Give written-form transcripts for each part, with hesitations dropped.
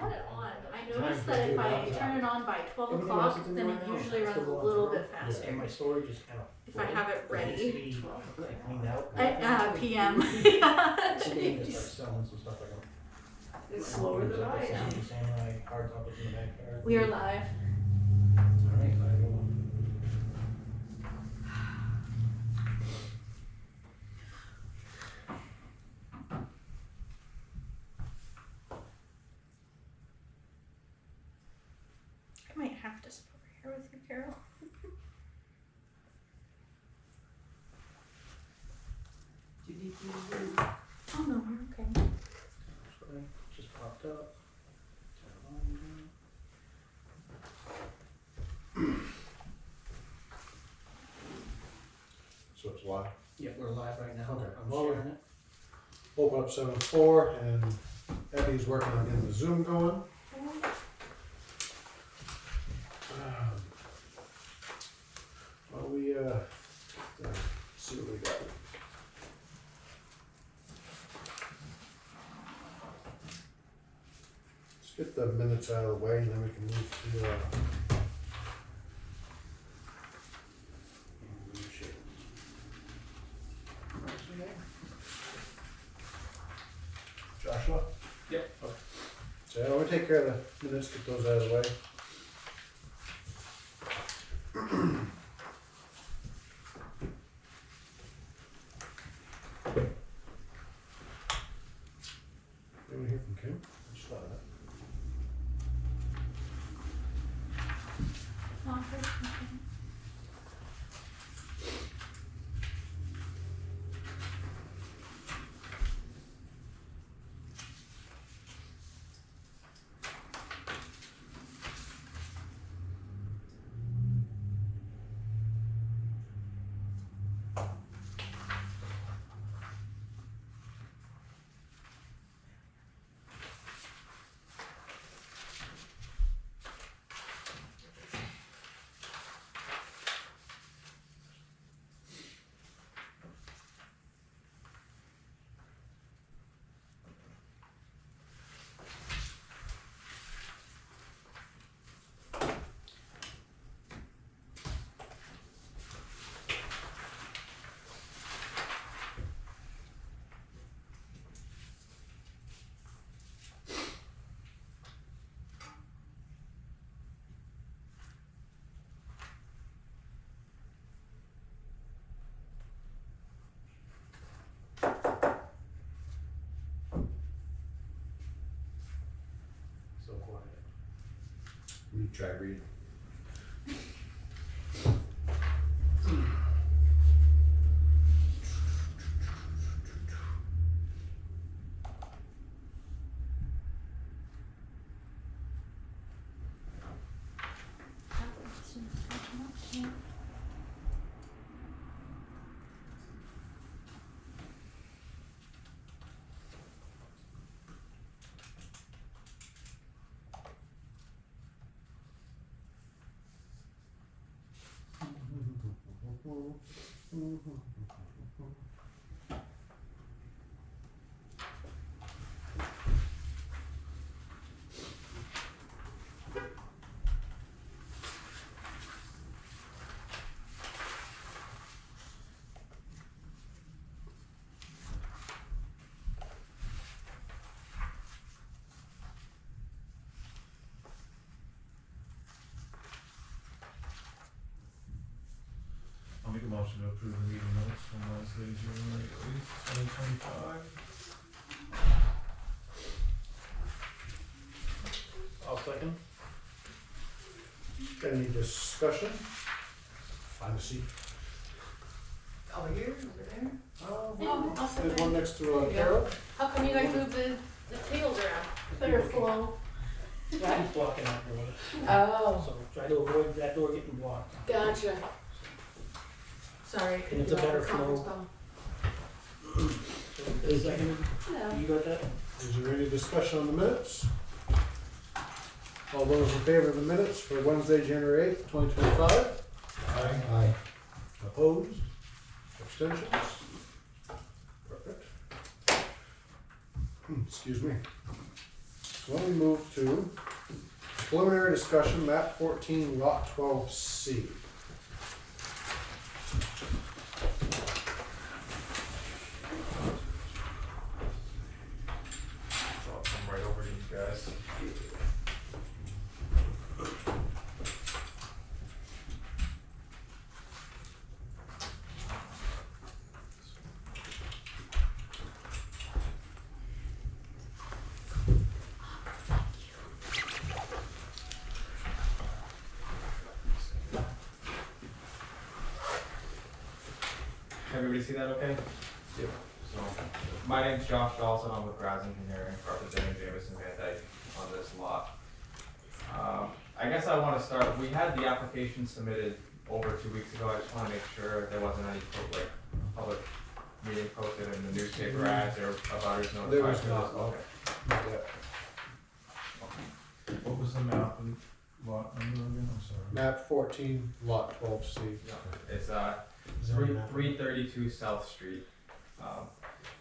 had it on. I noticed that if I turn it on by 12 o'clock, then it usually runs a little bit And faster. my storage is kind of If I have it It used to ready. be like cleaned out. At PM. Yeah. So we need to start selling some stuff like It's slower than I am. Samurai hard topics in the backyard. We are live. Alright, I will. I might have to sit over here with you, Carol. Do you need me to do? Oh no, we're okay. Sorry, just popped up. Turn it on. So it's live. Yep, we're live right now. Okay. I'm Well, sharing it. Open up 7:04 and Eddie's working on getting the Zoom going. Well, we see what we got. Let's get the minutes out of the way and then we can move to Joshua? Yep. Okay. So I want to take care of the minutes, get those out of the way. Anyone hear from Kim? I just thought of that. Not heard from him. So quiet. You try reading. I'll make a motion to approve the meeting minutes from Wednesday, January 8th, 2025. I'll second. Any discussion? Find a seat. Over here, over there? Oh, I'll sit There's there. one next to There you go. Carol. How come you guys moved the tables around? Better flow. What? He's blocking that door. Oh, So try to avoid that door getting blocked. gotcha. Sorry, I And couldn't it's do a that better for conference flow. call. So, second, Hello. you got that? Is there any discussion on the minutes? All those in favor of the minutes for Wednesday, January 8th, 2025? Aye. Opposed? Abstentions? Perfect. Excuse me. Let me move to preliminary discussion, map 14, lot 12C. So I'll come right over to you guys. Everybody see that okay? Yeah. So, my name's Josh Dawson, I'm with Graz Engineering, representing Jameson Van Dyke on this lot. I guess I wanna start, we had the application submitted over 2 weeks ago, I just wanna make sure there wasn't any, public meeting posted in the newspaper ads or abutters notified. There was for not, this? no. Okay. What was the map and lot number again? I'm sorry. Map 14, lot 12C. Yeah, it's, Is there a map? 332 South Street.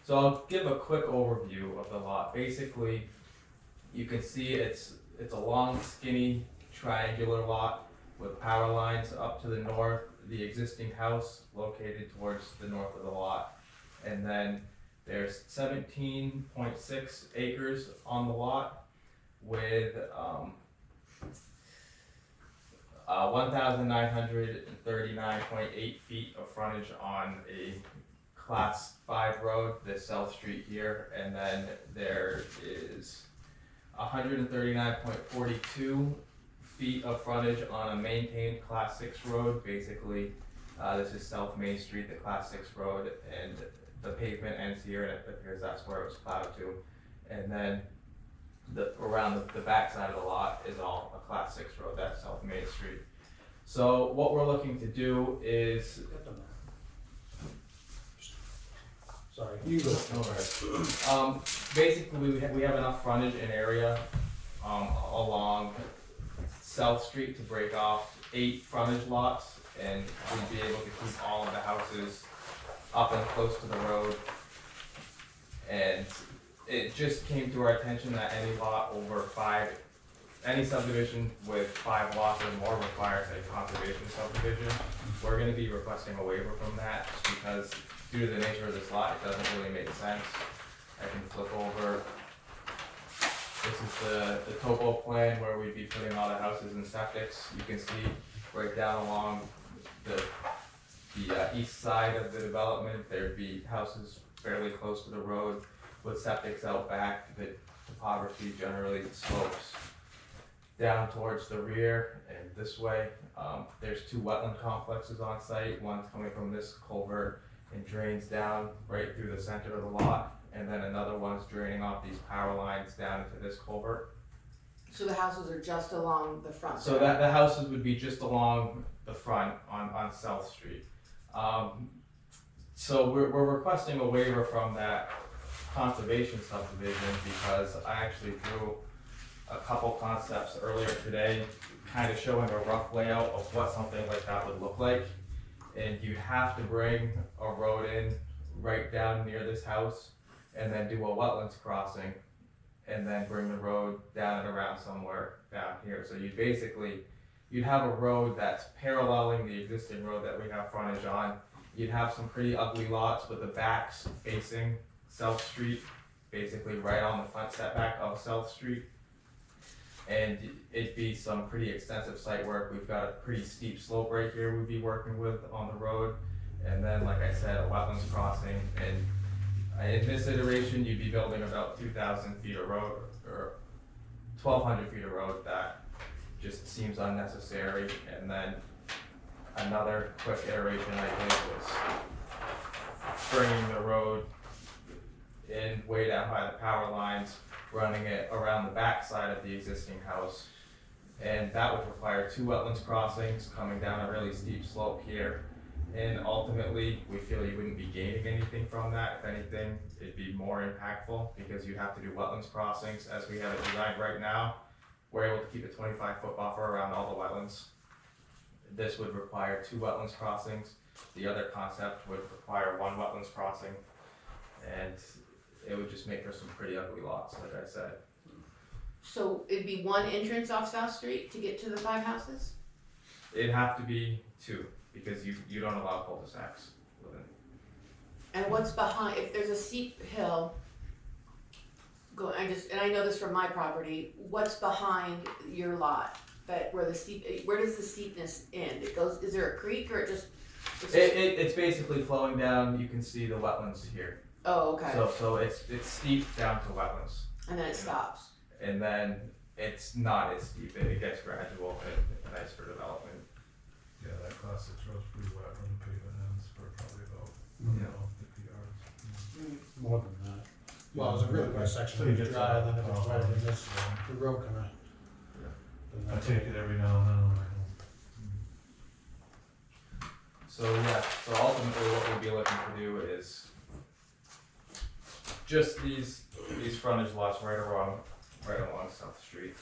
So I'll give a quick overview of the lot. Basically, you can see it's a long, skinny, triangular lot with power lines up to the north, the existing house located towards the north of the lot. And then there's 17.6 acres on the lot with 1,939.8 feet of frontage on a class 5 road, this South Street here, and then there is 139.42 feet of frontage on a maintained class 6 road. Basically, this is South Main Street, the class 6 road, and the pavement ends here, and it appears that's where it was plowed to. And then around the back side of the lot is all a class 6 road, that's South Main Street. So what we're looking to do is, Got the map. Sorry. You go. basically we have enough frontage and area along South Street to break off 8 frontage lots, and we'd be able to keep all of the houses up and close to the road. And it just came to our attention that any lot over 5, any subdivision with 5 lots or more requires a conservation subdivision. We're gonna be requesting a waiver from that, just because due to the nature of this lot, it doesn't really make sense. I can flip over. This is the topo plan where we'd be putting all the houses and septics. You can see right down along the east side of the development, there'd be houses fairly close to the road with septics out back. The topography generally slopes down towards the rear and this way. There's 2 wetland complexes on site. One's coming from this culvert and drains down right through the center of the lot, and then another one's draining off these power lines down into this culvert. So the houses are just along the front? So that the houses would be just along the front on South Street. So we're requesting a waiver from that conservation subdivision because I actually drew a couple concepts earlier today, kind of showing a rough layout of what something like that would look like. And you'd have to bring a road in right down near this house and then do a wetlands crossing and then bring the road down and around somewhere down here. So you'd have a road that's paralleling the existing road that we have frontage on. You'd have some pretty ugly lots with the backs facing South Street, basically right on the front setback of South Street. And it'd be some pretty extensive site work. We've got a pretty steep slope right here we'd be working with on the road. And then, like I said, a wetlands crossing. And in this iteration, you'd be building about 2,000 feet of road, or 1,200 feet of road that just seems unnecessary. And then another quick iteration I did was bringing the road in way down by the power lines, running it around the back side of the existing house. And that would require 2 wetlands crossings coming down a really steep slope here. And ultimately, we feel you wouldn't be gaining anything from that. If anything, it'd be more impactful because you'd have to do wetlands crossings. As we have it designed right now, we're able to keep a 25-foot buffer around all the wetlands. This would require 2 wetlands crossings. The other concept would require 1 wetlands crossing. And it would just make for some pretty ugly lots, like I said. So it'd be one entrance off South Street to get to the 5 houses? It'd have to be 2, because you don't allow cul-de-sacs within. And what's behind, if there's a steep hill, and I know this from my property, what's behind your lot? Where does the steepness end? Is there a creek or it's just It's basically flowing down, you can see the wetlands here. Oh, okay. So it's steep down to wetlands, And then it stops. and then it's not as steep, it gets gradual and nice for development. Yeah, that class 6 road's pretty wet when the pavement ends for probably about, Yeah. 50 yards. More than that. Well, it's a really nice section, So you it's get dry, that, and then if it's wet, then this, yeah. the road kinda. I take it every now and then when I So yeah, so ultimately what we'll be looking to do is just these frontage lots right along South Street,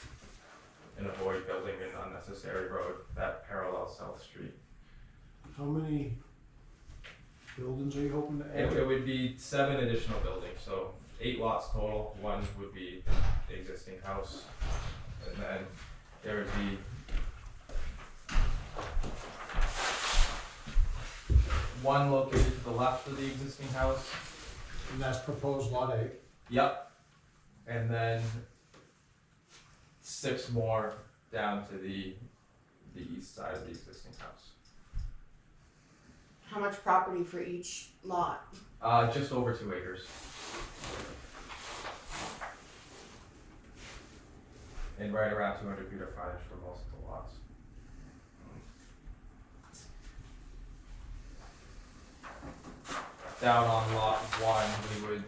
and avoid building an unnecessary road that parallels South Street. How many buildings are you hoping to It add? would be 7 additional buildings, so 8 lots total. 1 would be the existing house, and then there would be one located to the left of the existing house. And that's proposed lot 8. Yep. And then 6 more down to the east side of the existing house. How much property for each lot? Just over 2 acres. And right around 200 feet of frontage for most of the lots. Down on lot 1,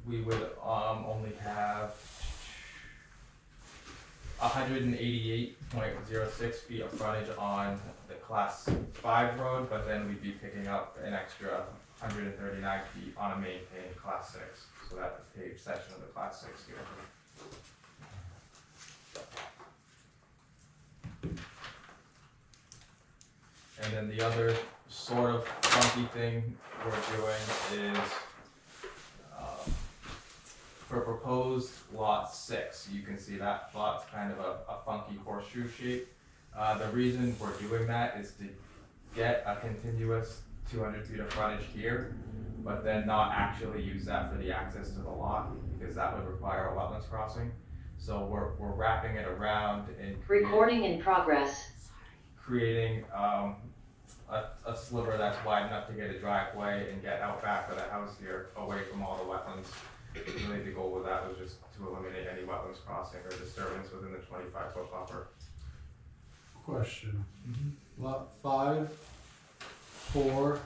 we would only have 188.06 feet of frontage on the class 5 road, but then we'd be picking up an extra 139 feet on a maintained class 6, so that's the paved section of the class 6 here. And then the other sort of funky thing we're doing is, for proposed lot 6, you can see that lot's kind of a funky horseshoe shape. The reason we're doing that is to get a continuous 200 feet of frontage here, but then not actually use that for the access to the lot, because that would require a wetlands crossing. So we're wrapping it around and Recording in progress. creating a sliver that's wide enough to get a driveway and get out back of the house here, away from all the wetlands. Really the goal with that was just to eliminate any wetlands crossing or disturbance within the 25-foot buffer. Question. Lot 5, 4,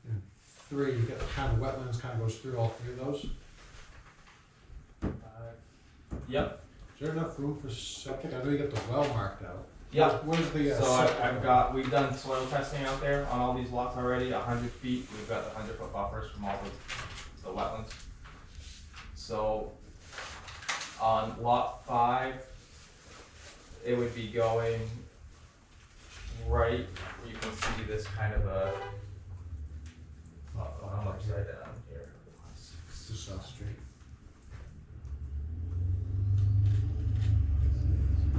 and 3, you got the kind of wetlands kind of goes through all 3 of those. Yep. Is there enough room for septic? I know you got the well marked out. Yep. Where's the So septic? we've done soil testing out there on all these lots already, 100 feet. We've got the 100-foot buffers from all the wetlands. So on lot 5, it would be going right, you can see this kind of a, I'm upside down here. This is South Street.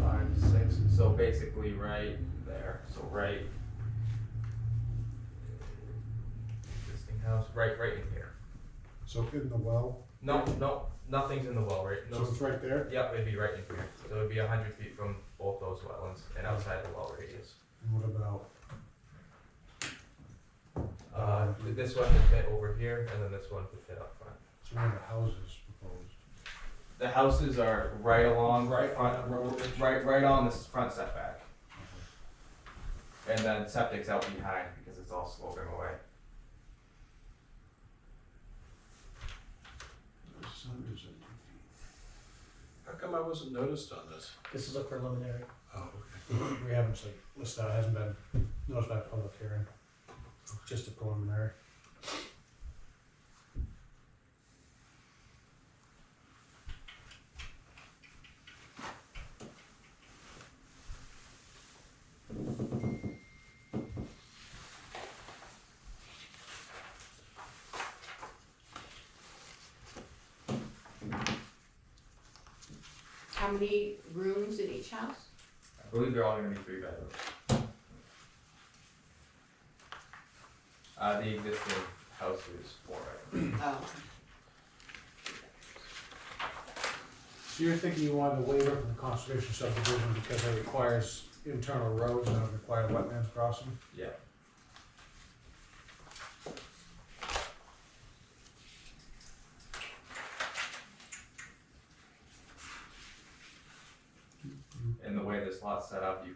5, 6, so basically right there, so right, existing house, right in here. So in the well, No, nothing's in the well, right? No, so it's right there? yep, it'd be right in here, so it'd be 100 feet from both those wetlands and outside the well radius. And what about, This one could fit over here, and then this one could fit up front. so where are the houses proposed? The houses are right along, Right on front, that road edge? right on this front setback. And then septic's out behind because it's all sloping away. How come I wasn't noticed on this? This is a preliminary. Oh, okay. We haven't like listed out, hasn't been notified of public hearing, just a preliminary. How many rooms in each house? I believe they're all gonna be 3 bedrooms. The existing house is 4 bedrooms. Oh, So you're thinking you want a waiver from the conservation subdivision because it requires internal roads and it requires wetlands crossing? Yeah. And the way this lot's set up, we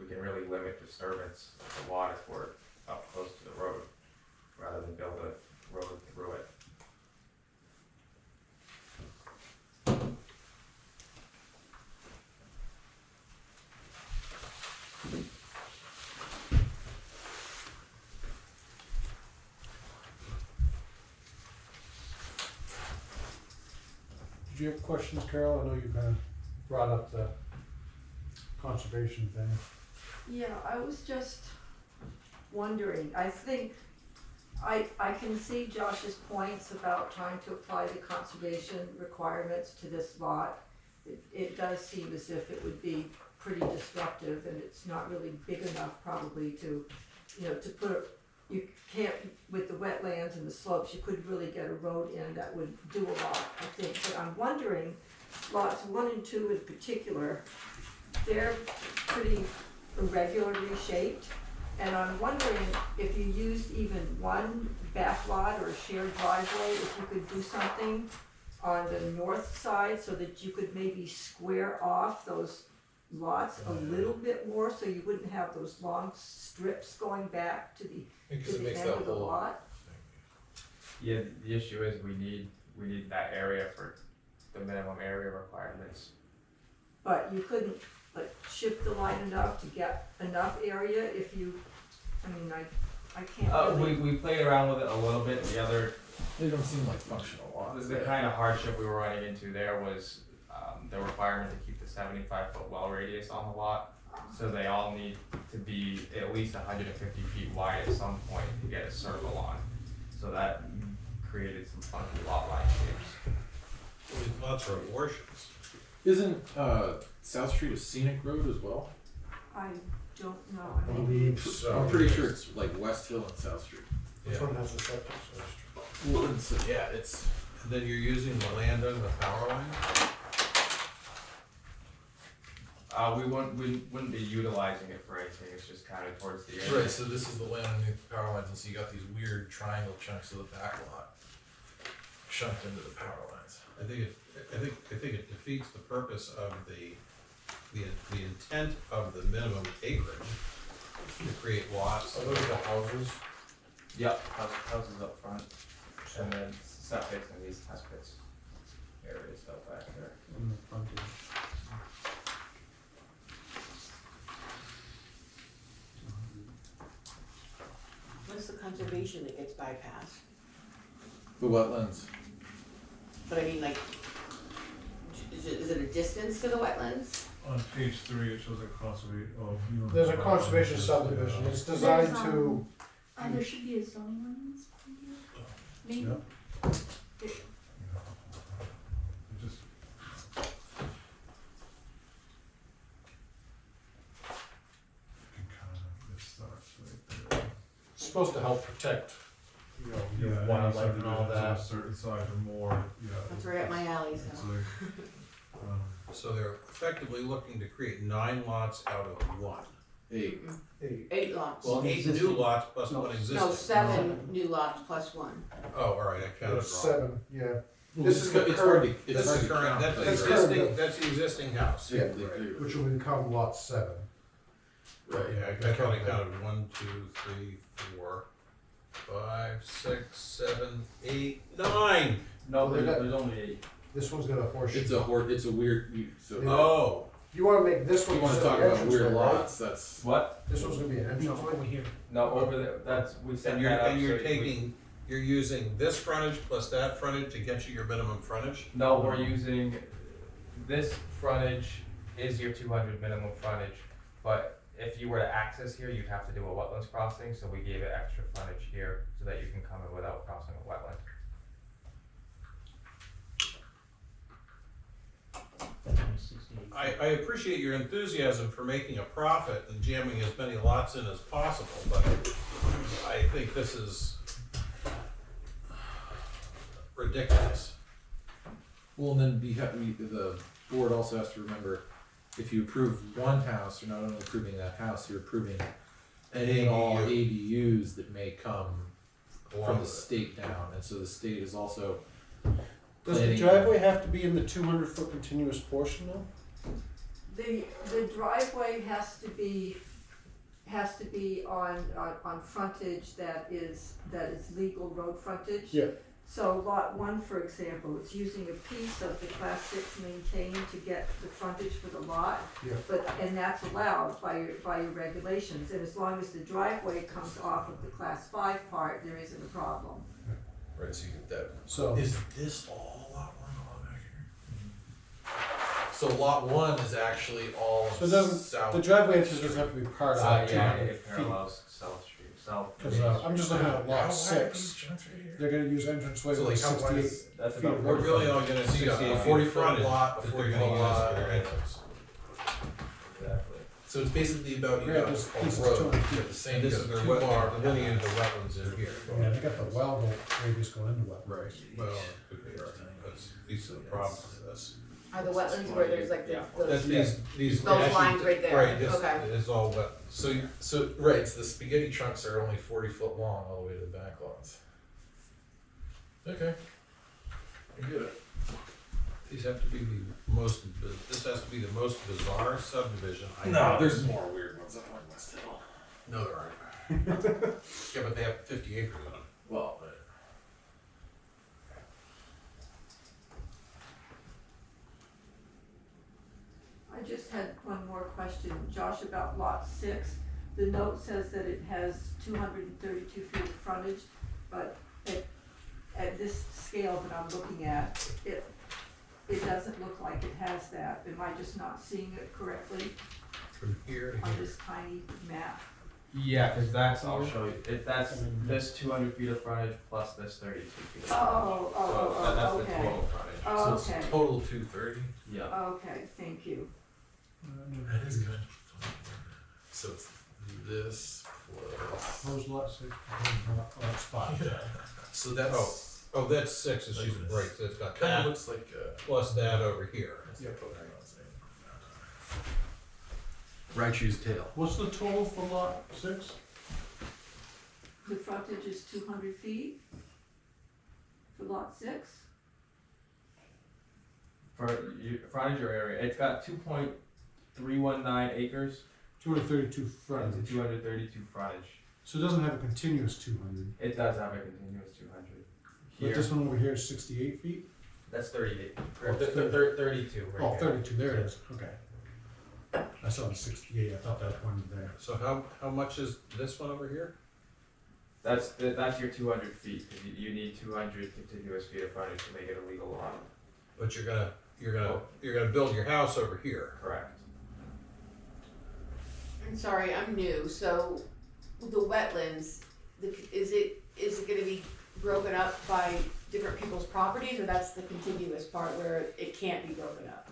can really limit disturbance of the lot if we're up close to the road, rather than build a road through it. Did you have questions, Carol? I know you kind of brought up the conservation thing. Yeah, I was just wondering, I think, I can see Josh's points about trying to apply the conservation requirements to this lot. It does seem as if it would be pretty disruptive, and it's not really big enough probably to, to put you can't, with the wetlands and the slopes, you couldn't really get a road in that would do a lot, I think. But I'm wondering, lots 1 and 2 in particular, they're pretty irregularly shaped. And I'm wondering if you used even one back lot or a shared driveway, if you could do something on the north side so that you could maybe square off those lots a little bit more, so you wouldn't have those long strips going back to the Because it makes end that of the whole. lot. Yeah, the issue is we need that area for the minimum area requirements. But you couldn't like shift the line enough to get enough area if you, I can't really. We played around with it a little bit. They don't seem like functional lots. The kind of hardship we were running into there was the requirement to keep the 75-foot well radius on the lot. So they all need to be at least 150 feet wide at some point to get a circle on. So that created some funky lot line shapes. Well, these lots are abortions. Isn't South Street a scenic road as well? I don't know, I believe I'm so. pretty sure it's like West Hill and South Street. This Yeah. one has a septic system. Well, yeah, it's. And then you're using the land under the power line? We wouldn't be utilizing it for anything. It's just kind of towards the end. Right, so this is the land underneath the power lines, and so you got these weird triangle chunks of the back lot shunked into the power lines. I think it defeats the purpose of the intent of the minimum acreage to create lots. Are those the houses? Yep, houses up front, and then septics and these test pits areas out back there. In the frontage. what's the conservation that gets bypassed? The wetlands. But I mean, like, is it a distance to the wetlands? On page 3, it shows a conservation. Oh, you don't. There's a conservation subdivision. It's designed There's, to, there should be a zoning ordinance. Maybe. Yeah. It just. You can kind of. It starts right there. it's supposed to help protect, your Yeah, any wildlife and all subdivisions of that. a certain size or more, yeah. That's right up my alley, It's so. like, So they're effectively looking to create 9 lots out of 1. 8. 8 lots. Well, 8 new lots plus 1 existing. No, 7 new lots plus 1. Oh, all right, I counted There's wrong. 7, yeah. Well, This is the it's current- hard to, it's That's hard the to current, count. that's the That's existing, current. that's the existing house. Yeah, Right. they do. Which will become lot 7. Right. Yeah, I thought I counted 1, 2, 3, 4, 5, 6, 7, 8, 9. No, They got- there's only 8. This one's got a horseshoe. It's a weird, so. Yeah. Oh, You wanna make this If one you wanna consider talk an about weird entranceway, right? lots, that's. What? This one's gonna be an entranceway? here. No, over there. That's we set and you're, that up. and you're so we- taking, you're using this frontage plus that frontage to get you your minimum frontage? No, we're using this frontage is your 200 minimum frontage, but if you were to access here, you'd have to do a wetlands crossing. So we gave it extra frontage here so that you can come in without crossing a wetland. I appreciate your enthusiasm for making a profit and jamming as many lots in as possible, but I think this is ridiculous. Well, and then the board also has to remember, if you approve one house, you're not only approving that house, you're approving any and all ADUs that may come from the state down, and so the state is also Does the planning. driveway have to be in the 200-foot continuous portion though? The driveway has to be on frontage that is legal road frontage. Yeah. So lot 1, for example, it's using a piece of the class 6 maintained to get the frontage for the lot. Yeah. And that's allowed by your regulations, and as long as the driveway comes off of the class 5 part, there isn't a problem. Right, so you get that. So Is this all lot 1 all back here? So lot 1 is actually all So it doesn't- south. the driveway just doesn't have to be part of that Yeah, 200 it feet. parallels South Street, South. Because I'm just looking at How lot wide are 6. these chunks right here? They're gonna use entranceway So with like how wide 68. is, That's feet about of We're road really frontage. only gonna so you see got a a 40 40-foot frontage lot, a that they're 40-foot gonna use lot, for their and- entrance. Exactly. so it's basically about, you Yeah, got this piece is a road, 200 you have the same, And you this got is a their 2-bar. wetland, delineated the wetlands in here. Yeah, they got the well radius going into wetlands. Right, well, it could be right, that's, these are the problems with this. Are the wetlands where there's like Yeah. That's those, these. Those dashes- lines right there, Right, this okay. is all wet. So right, so the spaghetti trunks are only 40 foot long all the way to the back lots. Okay. I get it. These have to be the most, this has to be the most bizarre subdivision I No, know. there's more weird ones up on West Hill. No, there aren't. Yeah, but they have 50 acres on them. Well, but I just had one more question, Josh, about lot 6. The note says that it has 232 feet of frontage, but at this scale that I'm looking at, it doesn't look like it has that. Am I just not seeing it correctly From here to on here. this tiny map? Yeah, because I'll show you, that's this 200 feet of frontage plus this 32 feet of frontage. So that's the Okay. total frontage. Oh, so okay, it's total 230. Yeah. okay, thank you. That is good. So it's this plus. Those lot 6, lot 5. So that's Oh, that's 6, is she's right, so it's got kind of that, looks like plus that over here. Yeah. Raichu's tail. What's the total for lot 6? The frontage is 200 feet for lot 6? For frontage or area, it's got 2.319 acres 232 and frontage. 232 frontage. So it doesn't have a continuous 200. It does have a continuous 200. But Here, this one over here is 68 feet? that's 38, or Oh, 32 right Oh, here. 32, there it is, okay. I saw the 68, I thought that one was there. So how much is this one over here? That's your 200 feet, because you need 200 continuous feet of frontage to make it a legal lot. But you're gonna build your house over here. Correct. I'm sorry, I'm new, so the wetlands, is it gonna be broken up by different people's properties, or that's the contiguous part where it can't be broken up?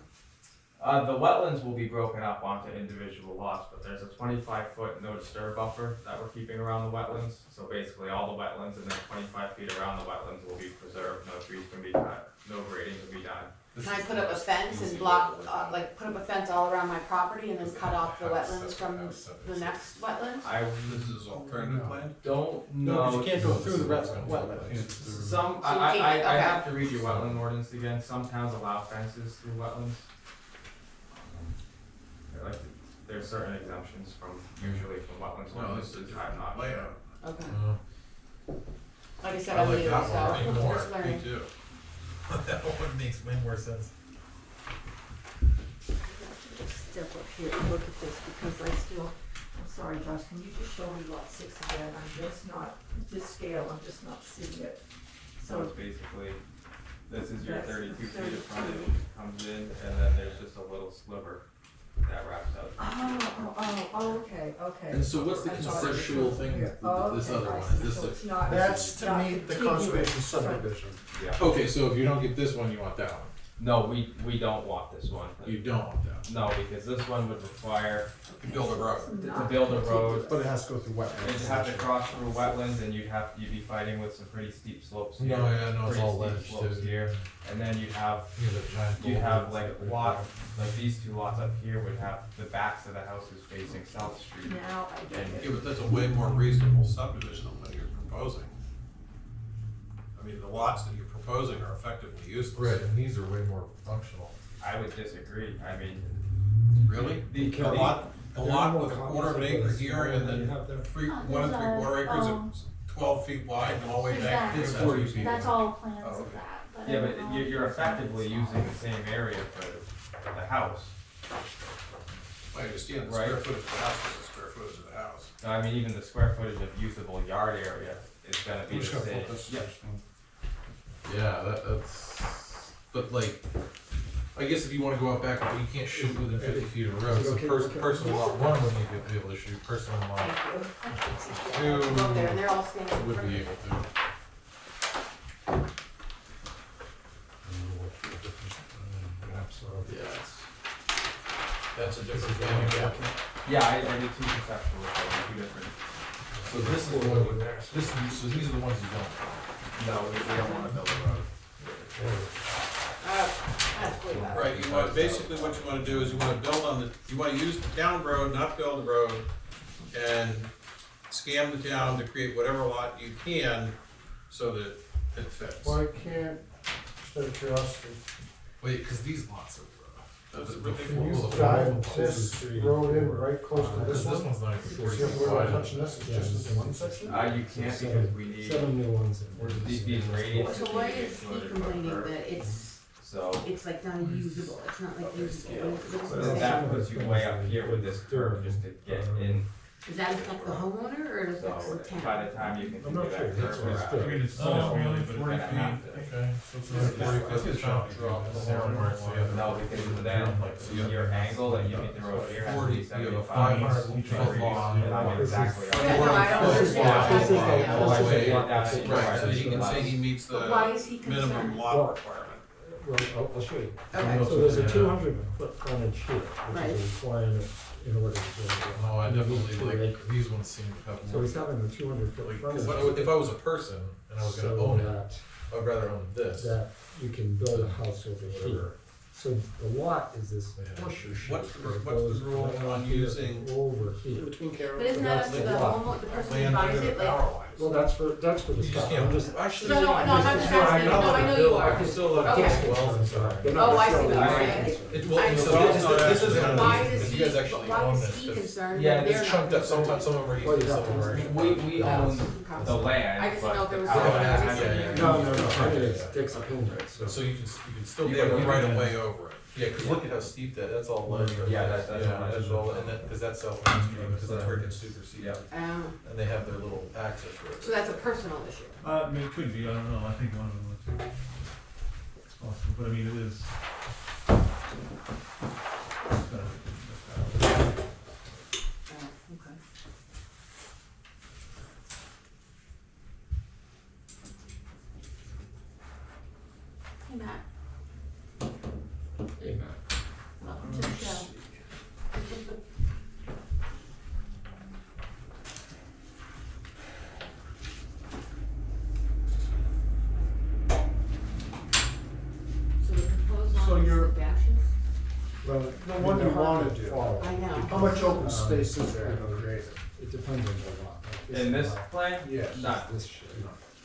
The wetlands will be broken up onto individual lots, but there's a 25-foot no disturb buffer that we're keeping around the wetlands. So basically, all the wetlands and then 25 feet around the wetlands will be preserved. No trees can be cut, no grading can be done. Can I put up a fence and block, like, put up a fence all around my property and then cut off the wetlands from the next wetlands? I This is alternative No. land? don't No, know. because you can't go through the wetlands. Some, So you I can't- okay. have to read your wetland ordinance again. Some towns allow fences through wetlands. Like, there's certain exemptions from, usually from wetlands No, this ordinances. is I'm not sure. layout. Okay. Uh, Like I said, I I'm like new, that so one way more. just learning. Me too. That one makes way more sense. Step up here and look at this, because I'm sorry, Josh, can you just show me lot 6 again? I'm just not, this scale, I'm just not seeing it. So So, it's basically, this is your That's 32 feet of 32. frontage, comes in, and then there's just a little sliver that wraps out. okay. And so what's the I thought it was conceptual from thing here. with Oh, this okay, other I one? see. Is this So a- it's not- That's it's to not meet the contiguous. conservation subdivision. Yeah. Okay, so if you don't get this one, you want that one. No, we don't want this one. You don't want that. No, because this one would require To build a road. to build a road. But it has to go through You'd wetlands. have to cross through wetlands and you'd be fighting with some pretty steep slopes here. No, yeah, no, it's pretty all steep ledge slopes too. here. And then you'd have Giant you have boulders like that we- lot, like these two lots up here would have the backs of the houses facing South Street. Now I get Yeah, it. but that's a way more reasonable subdivision than what you're proposing. I mean, the lots that you're proposing are effectively useless. Right, and these are way more functional. I would disagree. I mean, Really? the A lot with a quarter of an acre here and then Oh, 1 3/4 acres there's is 12 feet wide and all the way There's back. that. It's 40 feet. That's all plans Oh, of okay. that, but. yeah, I but don't know you're if effectively it's using small. the same area for the house. I understand the Right. square footage of the house is the square footage of the house. I mean, even the square footage of usable yard area is gonna be I'm the just gonna same. put this Yeah. first one. Yeah, that's, but like, I guess if you wanna go out back, you can't shoot within 50 feet of a road, so personal lot one would need to be able to shoot, personal lot Thank you. Go there, and they're all standing in would front be of able you. to. Yeah, That's a different thing again. Yeah, I did two conceptual, two different. so this is what, so these are the ones you don't. No, we don't wanna build a road. That's way better. Right, basically what you wanna do is you wanna build on you wanna use the town road, not build the road, and scam the town to create whatever lot you can so that it fits. Why can't, just out of curiosity, Wait, cause these lots are, that's can you drive this road in right close to this This one? one's not even See 40 if feet we're wide. not touching this, it's just this one section? You can't because we need, new ones. these radiuses. So why need to be is he included complaining for- that it's So, like not usable, it's not like usable? What is he but saying? that puts you way up here with this curve just to get in, Does that affect the homeowner or does that so affect the by town? the time you can I'm do not sure, that that's curve what it's around. doing. I mean, it's Oh, still really, really, but 40 gonna have feet, to. okay, so it's like 40 feet, it's chop drop, the horn where it's the other. No, because then, like, your angle that you meet the road here has to 40, be you have a 75. 500 foot long. And I'm exactly. Yeah, no, I don't understand. This is like- Yeah. all the way down down. to Right, so you can say he meets But why the is he minimum concerned? lot requirement. Well, I'll show you. Okay. So there's a 200-foot frontage here, which Right. is a requirement in order to build it. Oh, I And you need definitely 2 like, acres. these ones seem to have So more. he's having a 200-foot Like, frontage. if I was a person and I was gonna so own it, that- I'd rather own this. That you can build a house over Whatever. here. So the lot is this Yeah. horseshoe shape. What's the- where it what's the goes rule right on here using- Over here. Between Carol. But isn't that up to the That's the lot. homeowner, the person who Land buys under it, the like? power lines. Well, that's for the You just stuff. can't, I'm just. actually. No, I'm not just Sure, asking, no, I know you are. I can still let Okay. fix wells and stuff. They're not Oh, I see necessarily what you're land saying. concerns. It, well, I so know. this isn't one Why of these, is because he, you guys actually why own is this. he 'cause concerned Yeah, that it's they're not Chunked up, concerned? sometimes some of them are Well, used you to have to- silver. We own the land, I just didn't know but if there the was power something has else. to be. No, I mean, it's Dick's opinion, so. So you can still. You have a right of way over it. Yeah, cause look at how steep that's all ledge. Yeah, that's all, and that, cause that's South Main Street, because that's where it gets superseded. Yeah. And they have their little access road. So that's a personal issue. I mean, it could be, I don't know, I think one of them would too. It's possible, but I mean, it is. It's gotta be- Okay. Hey Matt, Hey, Matt. welcome to the show. So the proposed So lot is you're- the dashes? Well, the one you wanna do, I know. how much open space is there in the grade? It depends on the lot. Like, In this lot, plan? Yes. Not, This shape.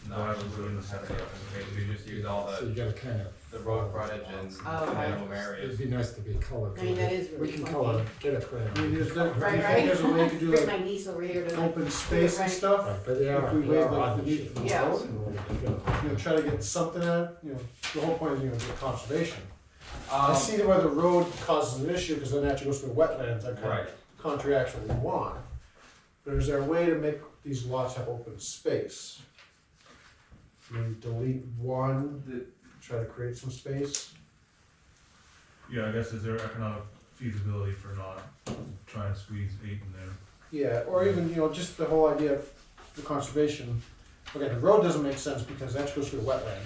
no, I wouldn't have any open space, we just use all So you the gotta kind of. road frontage and Oh, the right. minimum areas. It'd be nice to be colored. I mean, that is We really can funky. color, get a plan. I mean, is there, do you Right, think right. there's a way to do Bring like my niece over here to. open space and Right. stuff? Right, but yeah. If we they waive are the odd need shape. for the Yeah. road? Yeah. You know, try to get something out, you know, the whole point is, you know, get conservation. I Um, see that where the road causes an issue, because then it actually goes through wetlands, that kind Right, of contradicts what we want. But is there a way to make these lots have open space? Maybe delete one, try to create some space? Yeah, I guess is there economic feasibility for not trying to squeeze 8 in there? Yeah, or even, you know, just the whole idea of the conservation. Okay, the road doesn't make sense because that goes through the wetland.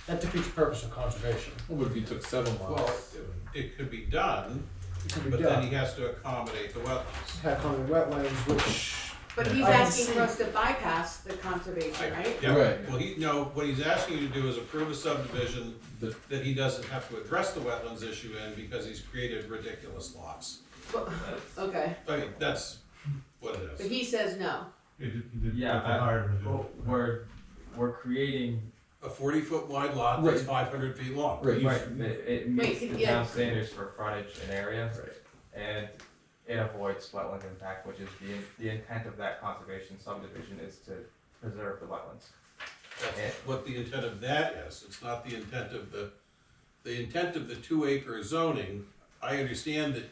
that defeats the purpose of conservation. Well, but if you took 7 Well, lots, it could be done, It can be but then done. he has to accommodate the wetlands. Have common wetlands, which, But he's I can asking see- for us to bypass the conservation, right? Yeah, Right. well, what he's asking you to do is approve a subdivision The- that he doesn't have to address the wetlands issue in because he's created ridiculous lots. Well, okay, I mean, that's what it but is. he says no. He did Yeah, put the higher than Well, we're creating, A 40-foot wide lot that's Right. 500 feet long. right, right, it meets Wait, the yeah. town standards for frontage and area, right. and it avoids wetland impact, which is the intent of that conservation subdivision is to preserve the wetlands. That's what the intent of that is. It's not the intent of the intent of the 2-acre zoning. I understand that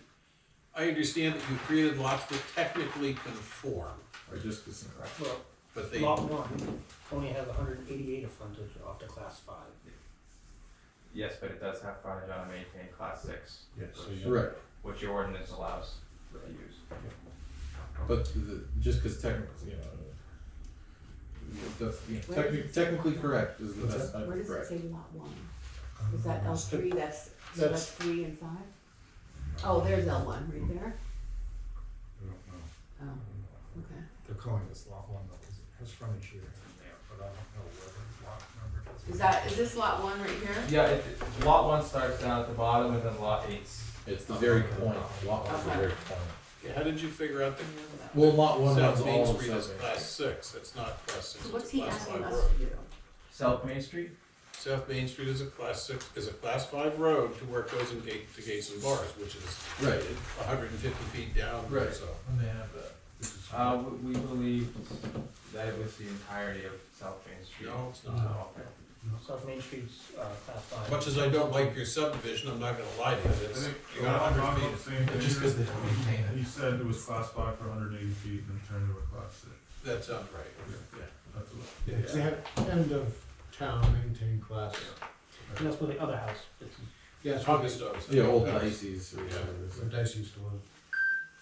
you created lots that technically conform, Or just as correct. Well, but they, lot one only has 188 of frontage off the class 5. Yes, but it does have frontage on a maintained class 6, yes, so you. Right, which your ordinance allows to use. but just because technically, that's, technically correct is the What's best type Where of does it correct. say lot one? Is that L three, so That's- that's 3 and 5? Oh, there's L one, right there? I don't know. Oh, okay. They're calling this lot one though, because it has frontage here and there, but I don't know where the lot number is. Is this lot one right here? Yeah, lot 1 starts down at the bottom, and then lot 8's. It's the very point, lot one's the Okay. very point. how did you figure out that Well, lot one has South Main all of Street is South Main. class 6? It's not class 6, So it's what's a he class asking 5 us road. to do? South Main Street? South Main Street is a class 6, is a class 5 road to where it goes to Gates and Bars, which is Right, 150 feet down, Right. so. and they have that. We believe that it was the entirety of South Main Street. No, it's not. Oh, okay. South Main Street's class 5. Much as I don't like your subdivision, I'm not gonna lie to you, I it's, think you got 100 about feet. the same thing. Just because they don't maintain it. He said it was class 5 for 180 feet and then turned to a class 6. That sounds right, yeah. That's what. Yeah, 'cause they have end of town maintained class. And that's where the other house is. Yeah, it's probably, Augusto's. Yeah, old Dicey's or whatever it is. where Dicey used to live.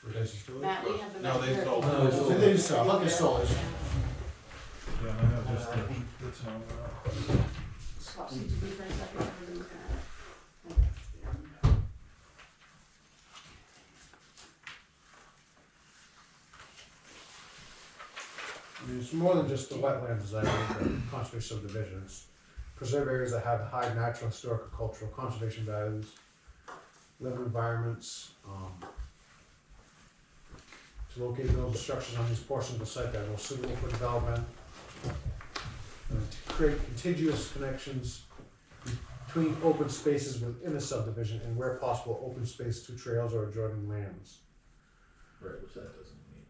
Where Dicey still live? Matt, we have the No, map they here. sold. No, they sold. They just sell, Lucky sold it. Yeah, and I have just the town. Swap seats with me for a second, we're looking at it. I mean, it's more than just the wetlands as I read the conservation subdivisions. Preserve areas that have high natural, historical, cultural, conservation values, living environments, to locate buildings, structures on these portions of the site that are most suitable for development. And to create contiguous connections between open spaces within a subdivision and where possible, open space to trails or adjoining lands. Right, which that doesn't mean.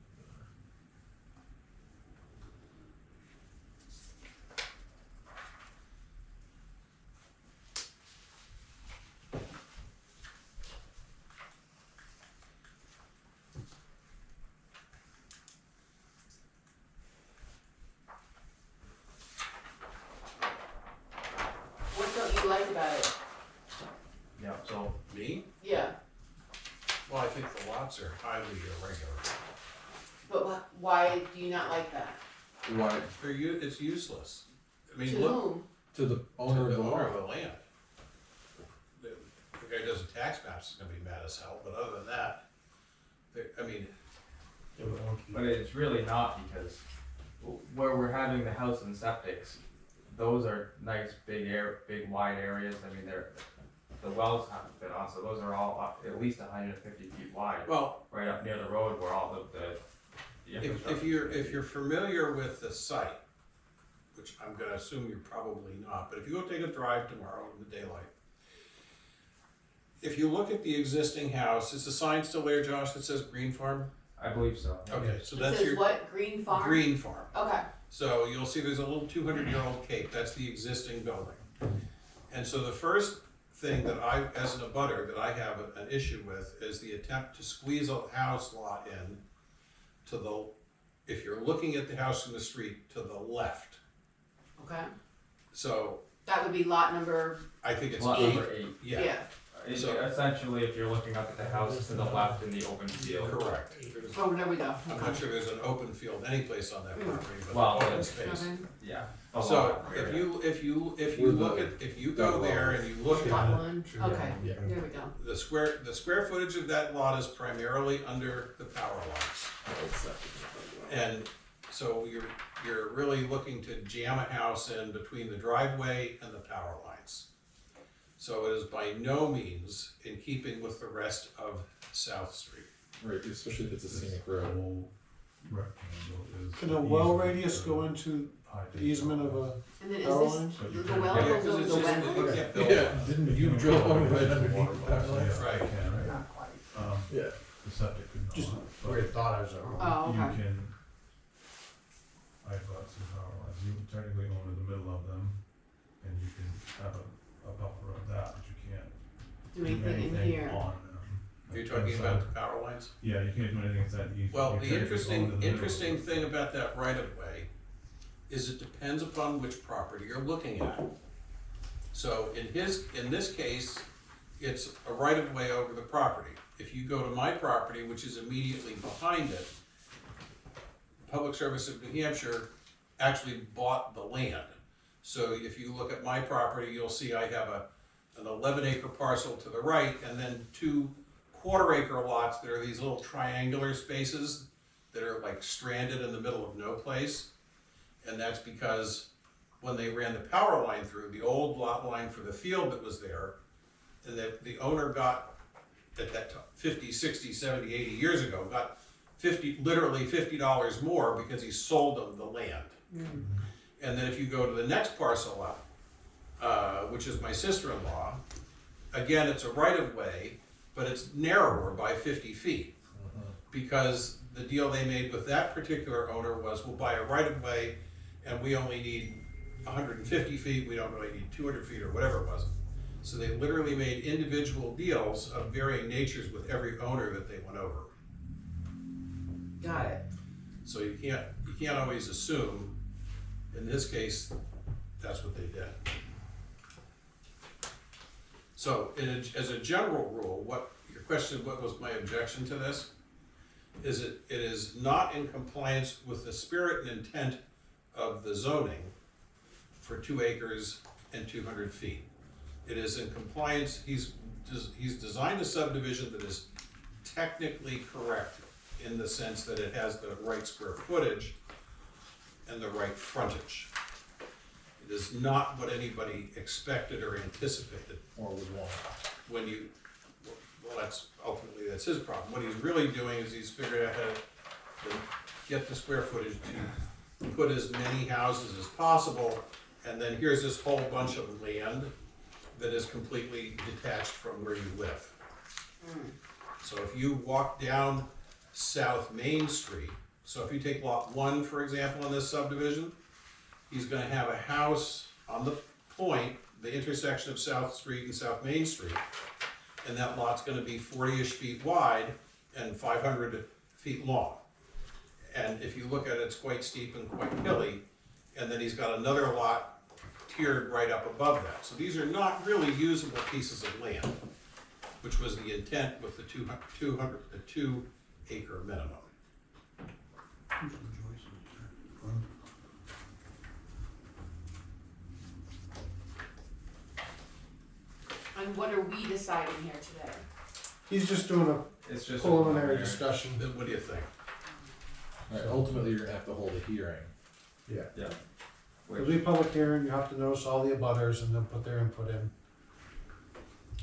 What don't you like about it? Yeah, so Me? Yeah, Well, I think the lots are highly irregular. but why do you not like that? Why, It's useless. I To mean, look, whom? to the to owner of the the owner of lot. the land. The guy who does the tax maps is gonna be mad as hell, but other than that, I mean, but it's really not, because where we're having the house and septics, those are nice big wide areas. I mean, the wells haven't been on, so those are all up at least 150 feet wide, well, right up near the road where all the infrastructure. if you're familiar with the site, which I'm gonna assume you're probably not, but if you go take a drive tomorrow in the daylight, if you look at the existing house, is the sign still there, Josh, that says Green Farm? I believe so. Okay, so It that's says your what, Green Farm? Green Farm. Okay, So you'll see there's a little 200-year-old cape, that's the existing building. And so the first thing that I, as an abutter, that I have an issue with is the attempt to squeeze a house lot in to the, if you're looking at the house from the street, to the left. okay. So That would be lot number, I think it's Lot eight. number 8. Yeah, Essentially, if you're looking up at the house to the left in the open field. Correct. Oh, there we go. I'm not sure there's an open field anyplace on that property, but Well, open it's- space. Okay. Yeah. So if you look at, if you go there and you look Lot at one, okay, Yeah. there we go. the square footage of that lot is primarily under the power lines. And so you're really looking to jam a house in between the driveway and the power lines. So it is by no means in keeping with the rest of South Street. Right, especially if it's a scenic road. Whole rectangle is. Can a well radius go into the easement of a, And then Power is lines? this, the well Yeah, goes 'cause over it's the just, wetland? you can't build. Yeah, didn't you drill one right underneath the power line? Right. Can, Not quite. Yeah. the septic could not. just but where you thought I was wrong. Oh, You okay. can, I've got some power lines, you technically own in the middle of them, and you can have a buffer of that, but you can't Do anything in here? on them. You're talking about the power lines? Yeah, you can't do anything inside the easement. Well, You the technically own in the middle. interesting thing about that right of way is it depends upon which property you're looking at. So in this case, it's a right of way over the property. If you go to my property, which is immediately behind it, Public Service of New Hampshire actually bought the land. So if you look at my property, you'll see I have an 11-acre parcel to the right, and then 2 quarter-acre lots that are these little triangular spaces that are like stranded in the middle of no place. And that's because when they ran the power line through, the old lot line for the field that was there, and that the owner got at that time, 50, 60, 70, 80 years ago, got literally $50 more because he sold them the land. And then if you go to the next parcel up, which is my sister-in-law, again, it's a right-of-way, but it's narrower by 50 feet. Because the deal they made with that particular owner was, we'll buy a right-of-way, and we only need 150 feet, we don't really need 200 feet, or whatever it was. So they literally made individual deals of varying natures with every owner that they went over. Got it. So you can't always assume, in this case, that's what they did. So as a general rule, your question, what was my objection to this? Is it is not in compliance with the spirit and intent of the zoning for 2 acres and 200 feet. It is in compliance, he's designed a subdivision that is technically correct in the sense that it has the right square footage and the right frontage. It is not what anybody expected or anticipated. Or would want. When you, well, that's his problem. What he's really doing is he's figured out how to get the square footage to put as many houses as possible, and then here's this whole bunch of land that is completely detached from where you live. So if you walk down South Main Street, so if you take lot 1, for example, in this subdivision, he's gonna have a house on the point, the intersection of South Street and South Main Street, and that lot's gonna be 40-ish feet wide and 500 feet long. And if you look at it, it's quite steep and quite hilly, and then he's got another lot tiered right up above that. So these are not really usable pieces of land, which was the intent with the 2 acre minimum. And what are we deciding here today? He's just doing a It's just. preliminary discussion. Then what do you think? Right, ultimately, you're gonna have to hold a hearing. Yeah. There'll be a public hearing, you have to notice all the abutters and then put their input in.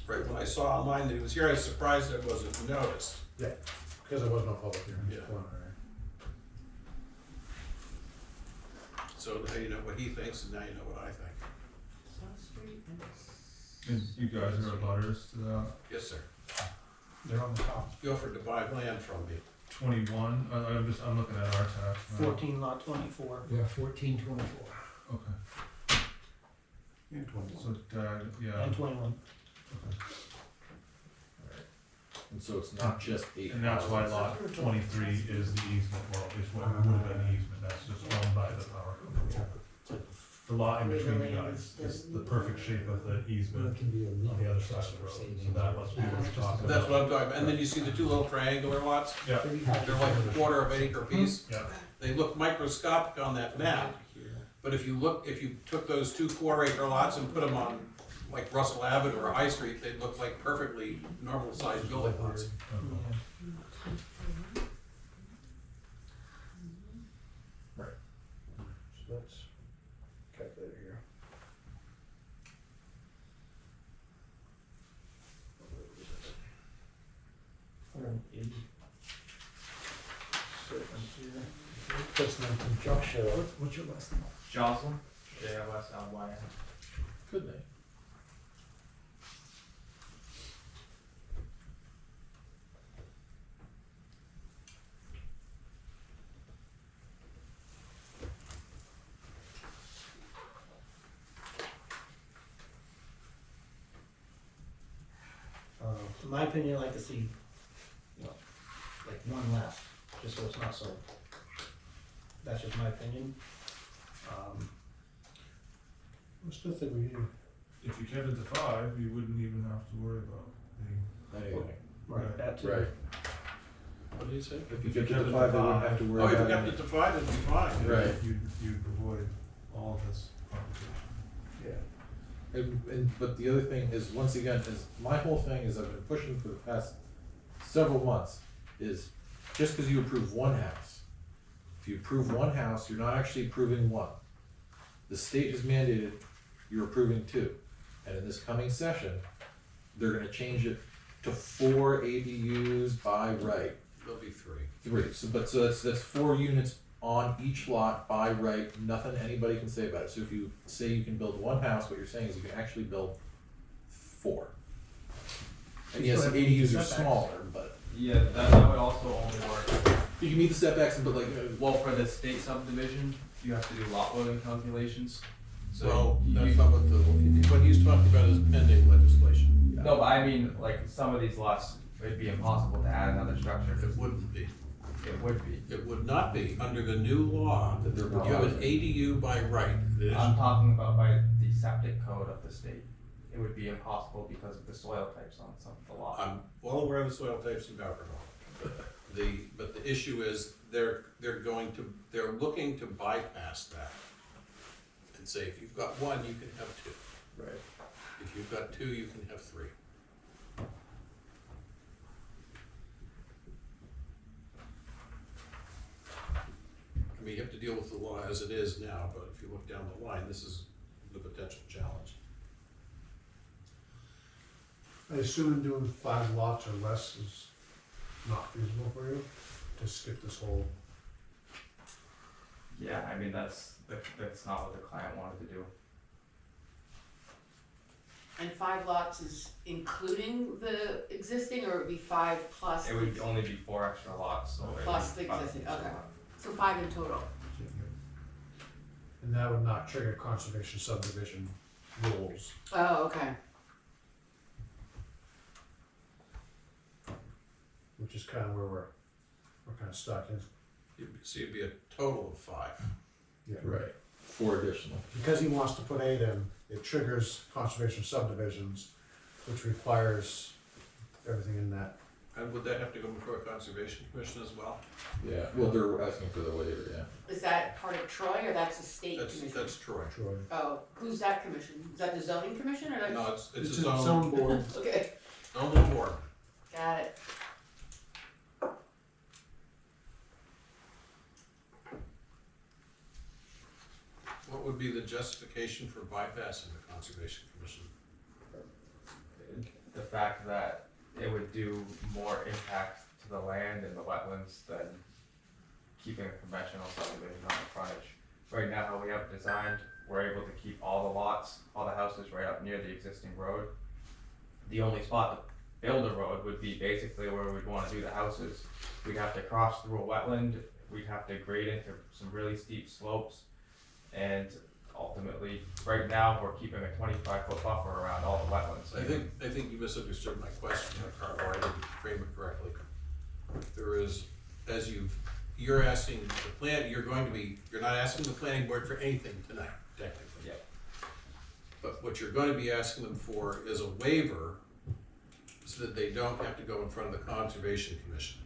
Right, when I saw online that he was here, I was surprised it wasn't noticed. Because there was no public hearing, it's Yeah. preliminary. So now you know what he thinks, and now you know what I think. South Street and And you guys are abutters to that? Yes, sir. They're on the top. He offered to buy land from me. 21, I'm looking at our tax map. 14 lot 24. Yeah, 1424. Okay, And 21. so, yeah. And 21. And so it's not just 8 And that's why houses. lot 23 is the easement, well, is what would have been the easement, that's just owned by the power company. the lot in between you guys is the perfect shape of the easement on the other side of the road, so that must be what you're talking about. That's what I'm talking about, and then you see the two little triangular lots, Yeah, they're like a quarter of an acre piece. yeah, They look microscopic on that map, but if you took those two 4-acre lots and put them on like Russell Avenue or High Street, they'd look like perfectly normal sized building lots. So let's calculate here. That's not conjunction. What's your last name? Jocelyn, JOSLYN. Good name. In my opinion, I'd like to see, you know, like one less, just so it's not so, that's just my opinion. What's the thing we need? if you kept it to 5, you wouldn't even have to worry about the, Anything. Right, that too. Right. What did you say? If you get to the 5, they wouldn't have to worry Oh, if you about kept it. it to 5, it'd be fine. Right. you'd avoid all of this complication. But the other thing is, once again, is my whole thing is I've been pushing for the past several months is just because you approve one house. If you approve one house, you're not actually approving one. The state has mandated you're approving 2. And in this coming session, they're gonna change it to 4 ADUs by right. There'll be 3. 3. So that's 4 units on each lot by right, nothing anybody can say about it. So if you say you can build one house, what you're saying is you can actually build 4. And yes, ADUs are smaller, but Yeah, that would also only work. you can meet the setbacks, but like, Well, for the state subdivision, you have to do lot loading calculations. So Well, you- that's not what he's talking about is pending legislation. No, but I mean, like, some of these lots, it'd be impossible to add another structure. It wouldn't be. It would be. It would not be. Under the new law, that they're you have an proposing. ADU by right. I'm talking about by the septic code of the state. It would be impossible because of the soil types on some of the lots. I'm well aware of the soil types in Bowker Hall. But the issue is they're looking to bypass that and say, if you've got 1, you can have 2. right. If you've got 2, you can have 3. I mean, you have to deal with the law as it is now, but if you look down the line, this is the potential challenge. I assume doing 5 lots or less is not feasible for you, to skip this whole. Yeah, I mean, that's not what the client wanted to do. And 5 lots is including the existing, or it would be 5 plus? It would only be 4 extra lots, so. it'd Plus be the 5 existing, extra okay. lots. So 5 in total. And that would not trigger conservation subdivision rules. Oh, okay. Which is kind of where we're kind of stuck in. So it'd be a total of 5. Yeah. Right. 4 additional. Because he wants to put 8 in, it triggers conservation subdivisions, which requires everything in that. And would that have to go before a conservation commission as well? Yeah. Well, they're asking for the waiver. Yeah. Is that part of Troy, or that's a state commission? That's Troy. Troy. Oh, who's that commission? Is that the zoning commission, or that's? No, it's It's its its own own board. Okay, little board. got it. What would be the justification for bypassing the conservation commission? The fact that it would do more impact to the land and the wetlands than keeping a conventional subdivision on the frontage. Right now, how we have it designed, we're able to keep all the lots, all the houses right up near the existing road. The only spot to build a road would be basically where we'd wanna do the houses. We'd have to cross through a wetland, we'd have to grade into some really steep slopes. And ultimately, right now, we're keeping a 25-foot buffer around all the wetlands. I think you misunderstood my question, or I didn't frame it correctly. There is, you're asking the plan, you're not asking the planning board for anything tonight, technically. But what you're gonna be asking them for is a waiver so that they don't have to go in front of the Conservation Commission.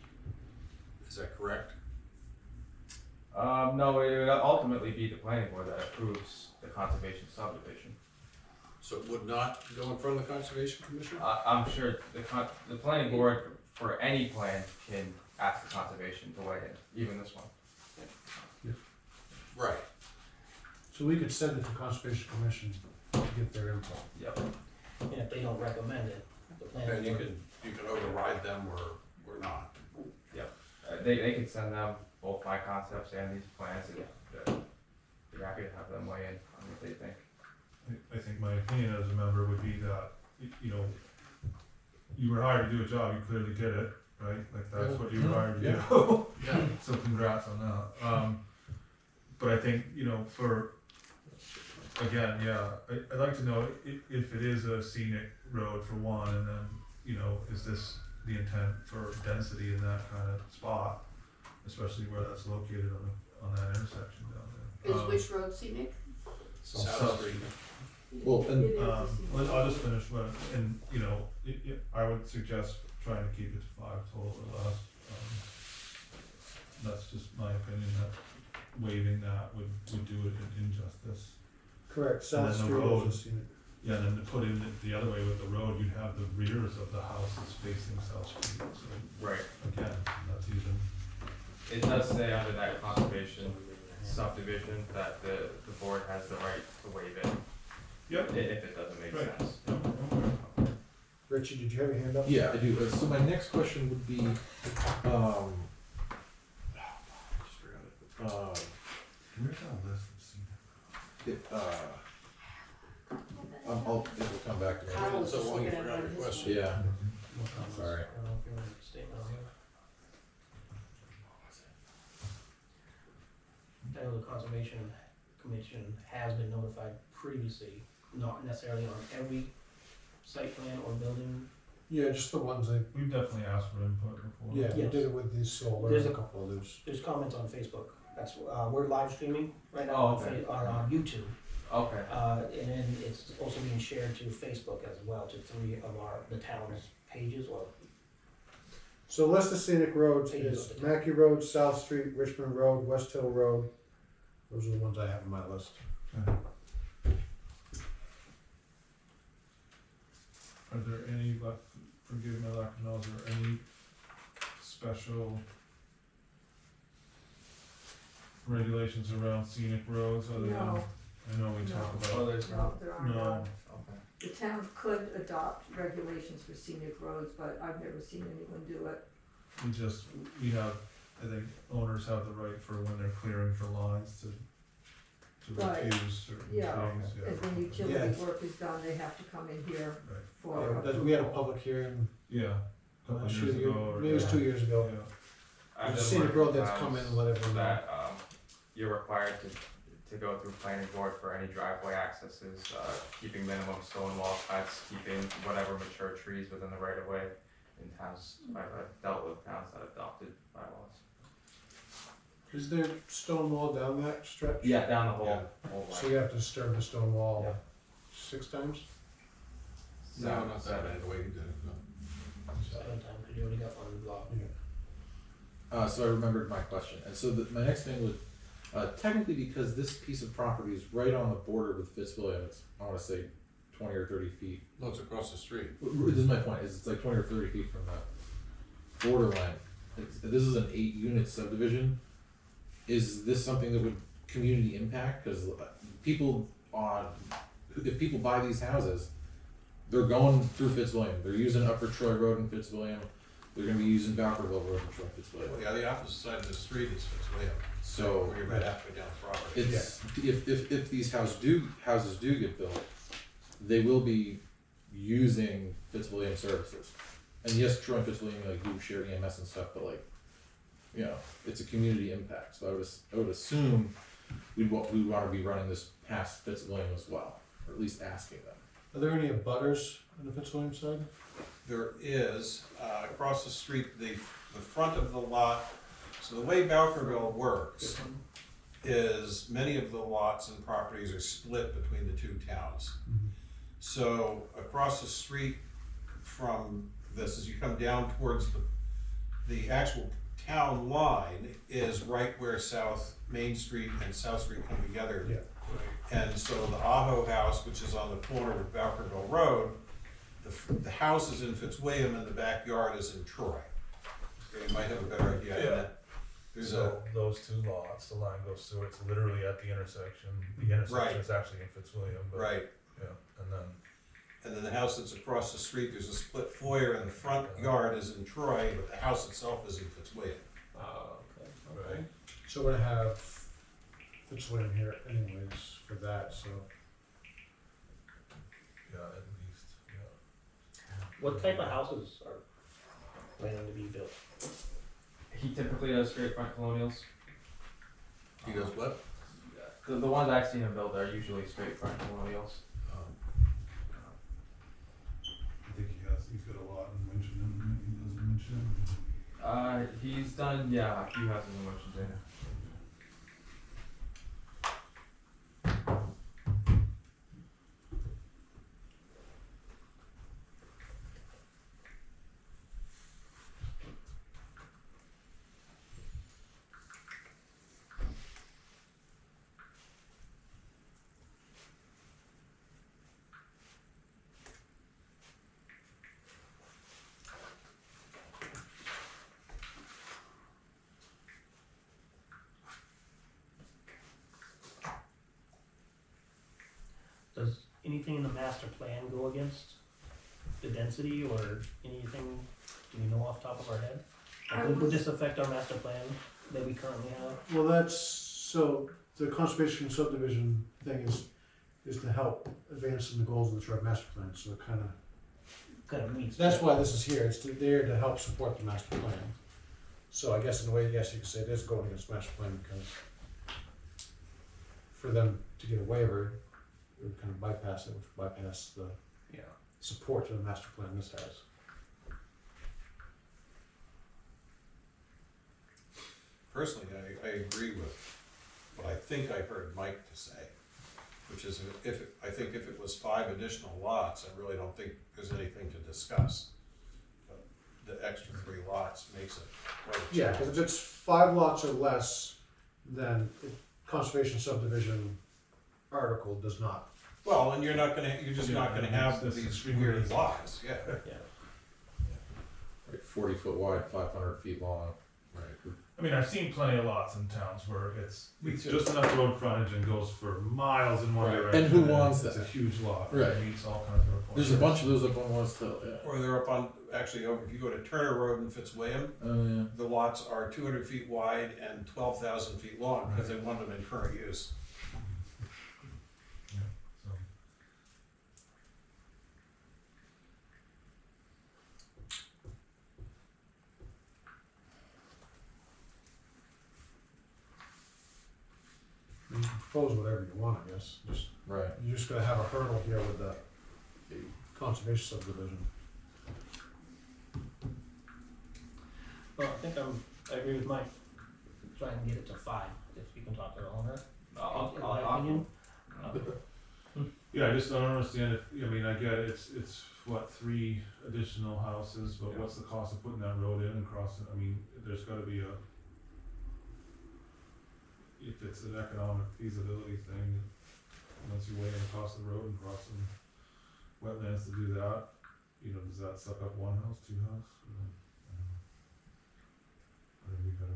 Is that correct? No, it would ultimately be the planning board that approves the conservation subdivision. So it would not go in front of the Conservation Commission? I'm sure the planning board for any plan can ask the conservation to weigh in, even this one. Right. So we could send it to Conservation Commission to get their input. Yep. And if they don't recommend it, the Then planning you board. can override them or not. They can send them both my concepts and these plans, and be happy to have them weigh in on what they think. I think my opinion as a member would be that, you know, you were hired to do a job, you clearly did it, right? Like, that's what you were hired to do. Yeah. So congrats on that. But I think, you know, again, I'd like to know if it is a scenic road for one, and then, you know, is this the intent for density in that kind of spot, especially where that's located on that intersection down there. Is which road scenic? South Street. Well, and It is a scenic I'll just finish with, and, you know, I would suggest trying to keep it to 5 total or less. That's just my opinion, that waiving that would do it an injustice. Correct, And South then the Street road. is a scenic. Yeah, and then to put in it the other way with the road, you'd have the rears of the houses facing South Street, so Right. again, that's even, It does say under that conservation subdivision that the board has the right to waive it. Yep. If it doesn't make Right. sense. Richie, did you have your hand up? yeah, I do. So my next question would be, Just forgot it. where's that list of scenic? it will come back to me. Kyle was So just long you looking at forgot it on your his question. phone. Yeah. What comments? Sorry. I don't know if you want to statement on here. I know the Conservation Commission has been notified previously, not necessarily on every site plan or building. Yeah, just the ones that, We've definitely asked for input before. yeah, we Yes. did it with these solar, There's and a- a couple of those. There's comments on Facebook. That's, we're live streaming right now Oh, on okay. on YouTube. Okay. And then it's also being shared to Facebook as well, to 3 of the town's pages or. So list of scenic roads Pages is of the- Mackey Road, South Street, Richmond Road, West Hill Road. Those are the ones I have on my list. Are there any, forgive my lack of knowledge, are there any special regulations around scenic roads other than, No. I know we talk Oh, about, there's No, there are no, not. Okay. The town could adopt regulations for scenic roads, but I've never seen anyone do it. we have, I think owners have the right for when they're clearing for lines to Right. refuse certain things, Yeah. yeah. And when utility Yeah. work is done, they have to come in here Right. for We had a approval. public hearing, Yeah, a couple last years year, ago or. maybe it was 2 years ago. Yeah. I've There's a been scenic working road with that's come in towns and let everyone know. that, you're required to go through planning board for any driveway accesses, keeping minimum stone wall cuts, keeping whatever mature trees within the right of way in towns. I've dealt with towns that adopted bylaws. Is there stone wall down that stretch? Yeah, down the whole So line. you have to disturb the stone wall Yeah. 6 times? No, not that bad, the way you did it, no. Second time, because you already got one block. So I remembered my question, and so my next thing would, technically because this piece of property is right on the border with Fitzwilliam, it's, I wanna say 20 or 30 feet. No, it's across the street. This is my point, is it's like 20 or 30 feet from the borderline. This is an 8-unit subdivision. Is this something that would community impact? Because if people buy these houses, they're going through Fitzwilliam. They're using Upper Troy Road in Fitzwilliam. They're gonna be using Bowkerville Road in Troy Fitzwilliam. Yeah, the opposite side of the street is Fitzwilliam, So where you're right halfway down the property. it's, if these houses do get built, they will be using Fitzwilliam services. And yes, Troy and Fitzwilliam like do share EMS and stuff, but like, you know, it's a community impact. So I would assume we'd want to be running this past Fitzwilliam as well, or at least asking them. Are there any abutters on the Fitzwilliam side? There is, across the street, the front of the lot, so the way Bowkerville works is many of the lots and properties are split between the two towns. So across the street from this, as you come down towards the actual town line is right where South Main Street and South Street come together. Yeah. And so the Aho House, which is on the corner with Bowkerville Road, the house is in Fitzwilliam and the backyard is in Troy. So you might have a better idea. Yeah. There's So those two lots, the line goes through, it's literally at the intersection. The intersection is actually in Fitzwilliam, but. right. Yeah, And then the house that's across the street, there's a split foyer and the front yard is in Troy, but the house itself is in Fitzwilliam. right. So we're gonna have Fitzwilliam here anyways for that, so. Yeah, at least, yeah. What type of houses are planning to be built? He typically does straight front colonials. He does what? The ones I've seen him build are usually straight front colonials. I think he's got a lot in Winchendon, he does in Winchendon. He's done, yeah, a few houses in Winchendon. Does anything in the master plan go against the density or anything, do we know off the top of our head? Like, would this affect our master plan that we currently have? Well, that's, so the conservation subdivision thing is to help advance the goals of the Troy master plan, so it Kind of meets. that's why this is here, it's there to help support the master plan. So I guess in a way, yes, you could say it is going against master plan because for them to get a waiver, it would kind of bypass it, which would bypass the support to the master plan this has. Personally, I agree with what I think I heard Mike to say, which is I think if it was 5 additional lots, I really don't think there's anything to discuss. But the extra 3 lots makes it quite a Yeah, challenge. because if it's 5 lots or less, then the conservation subdivision article does not. Well, and you're just not gonna have that's these extremely weird easy. lots, yeah. Right, 40 foot wide, 500 feet long. Right. I mean, I've seen plenty of lots in towns where it's just enough road frontage and goes for miles in one Right. direction. And who wants It's a that? huge lot, Right. it meets all kinds of requirements. There's a bunch of those up on West Hill, yeah. Or they're up on, actually, over, if you go to Turner Road in Fitzwilliam, Oh, yeah. the lots are 200 feet wide and 12,000 feet long, because they want them in current use. So, You can propose whatever you want, I guess. Right. You're just gonna have a hurdle here with the conservation subdivision. Well, I think I agree with Mike, try and get it to 5, if you can talk to the owner, in my opinion. yeah, I just don't understand if, I mean, I get it, it's what, 3 additional houses, but Yeah. what's the cost of putting that road in and crossing, I mean, there's gotta be if it's an economic feasibility thing, once you weigh in the cost of the road and crossing wetlands to do that, does that suck up 1 house, 2 house? I think we gotta,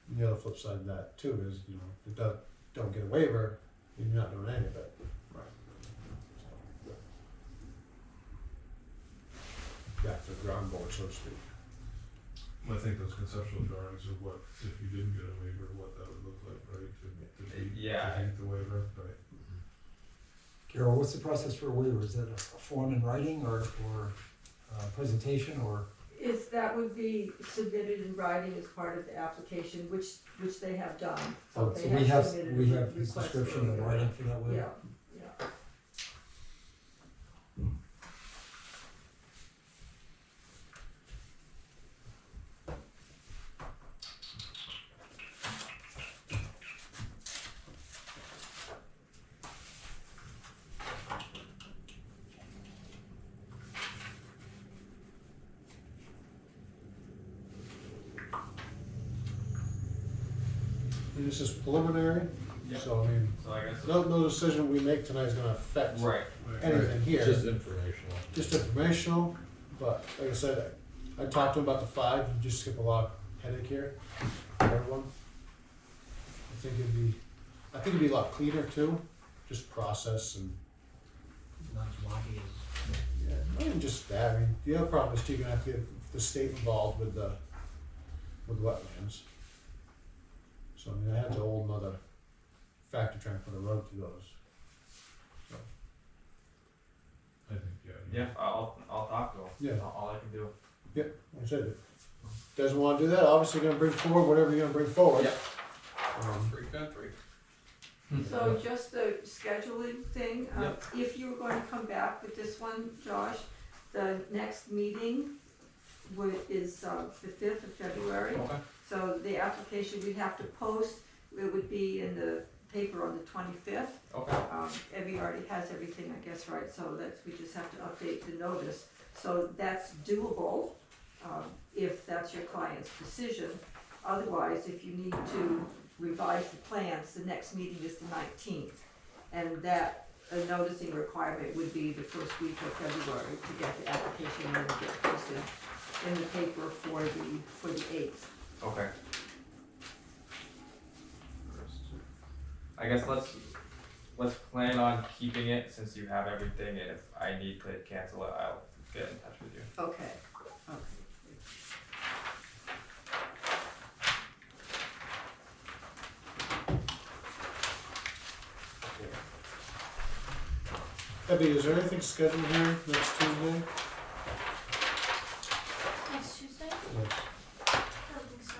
And the other flip side of that too is, if you don't get a waiver, then you're not doing any of it. Back to the ground board, so to speak. I think those conceptual drawings are what, if you didn't get a waiver, what that would look like, right? Yeah. To meet the waiver, right? Carol, what's the process for a waiver? Is that a form in writing or presentation or? That would be submitted in writing as part of the application, which they have done. So They we have submitted his a request for description a in waiver. writing for that waiver? Yeah. this is preliminary, Yeah. so I mean, So I guess. no decision we make tonight is gonna affect Right. anything here. It's just informational. Just informational, but like I said, I talked to him about the 5, you just skip a lot of headache here, for everyone. I think it'd be a lot cleaner too, just process and, Not as wonky as. yeah, not even just that, I mean, the other problem is too, you're gonna have to get the state involved with wetlands. So I mean, I had to hold another factor trying to put a road through those. I think, Yeah, I'll talk to him. Yeah. All I can do. Like I said, if doesn't wanna do that, obviously gonna bring forward whatever you're gonna bring forward. Yep. Free country. So just the scheduling thing, if you were going to come back with this one, Josh, the next meeting is the 5th of February. Okay. So the application we'd have to post, it would be in the paper on the 25th. Okay. Evie already has everything, I guess, right, so we just have to update the notice. So that's doable, if that's your client's decision. Otherwise, if you need to revise the plans, the next meeting is the 19th. And that, a noticing requirement would be the first week of February to get the application in and get posted in the paper for the 8th. Okay. I guess let's plan on keeping it since you have everything, and if I need to cancel it, I'll get in touch with you. Okay. Abby, is there anything scheduled here next Tuesday? Next Tuesday? Yes. I don't think so.